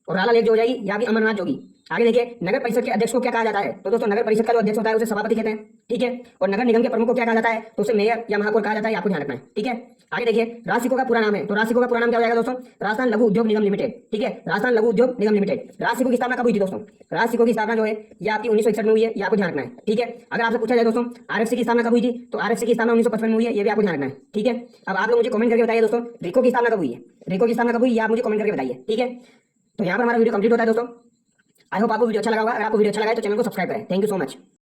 और राला लेख जो हो जाएगी ये आपकी अमरनाथ जोगी, आगे देखिए, नगर परिषद के अध्यक्ष को क्या कहा जाता है? तो दोस्तों नगर परिषद का जो अध्यक्ष होता है उसे सभापति कहते हैं, ठीक है। और नगर निगम के प्रमुख को क्या कहा जाता है? तो उसे मेयर या महापौर कहा जाता है, आपको ध्यान रखना है, ठीक है। आगे देखिए, राजसिको का पूरा नाम है, तो राजसिको का पूरा नाम क्या हो जाएगा दोस्तों? राजस्थान लघु उद्योग निगम लिमिटेड, ठीक है, राजस्थान लघु उद्योग निगम लिमिटेड। राजसिको की स्थापना कब हुई थी दोस्तों? राजसिको की स्थापना जो है ये आपकी 1961 में हुई है, ये आपको ध्यान रखना है, ठीक है। अगर आपसे पूछा जाए दोस्तों आरएफसी की स्थापना कब हुई थी, तो आरएफसी की स्थापना 1955 में हुई है, ये भी आपको ध्यान रखना है, ठीक है। अब आप लोग मुझे कमेंट करके बताइए दोस्तों, रिको की स्थापना कब हुई है? रिको की स्थापना कब हुई, ये आप मुझे कमेंट करके बताइए, ठीक है। तो यहाँ पर हमारा वीडियो कंप्लीट होता है दोस्तों। आई होप आपको वीडियो अच्छा लगा होगा। अगर आपको वीडियो अच्छा लगा है तो चैनल को सब्सक्राइब करें। Thank you so much.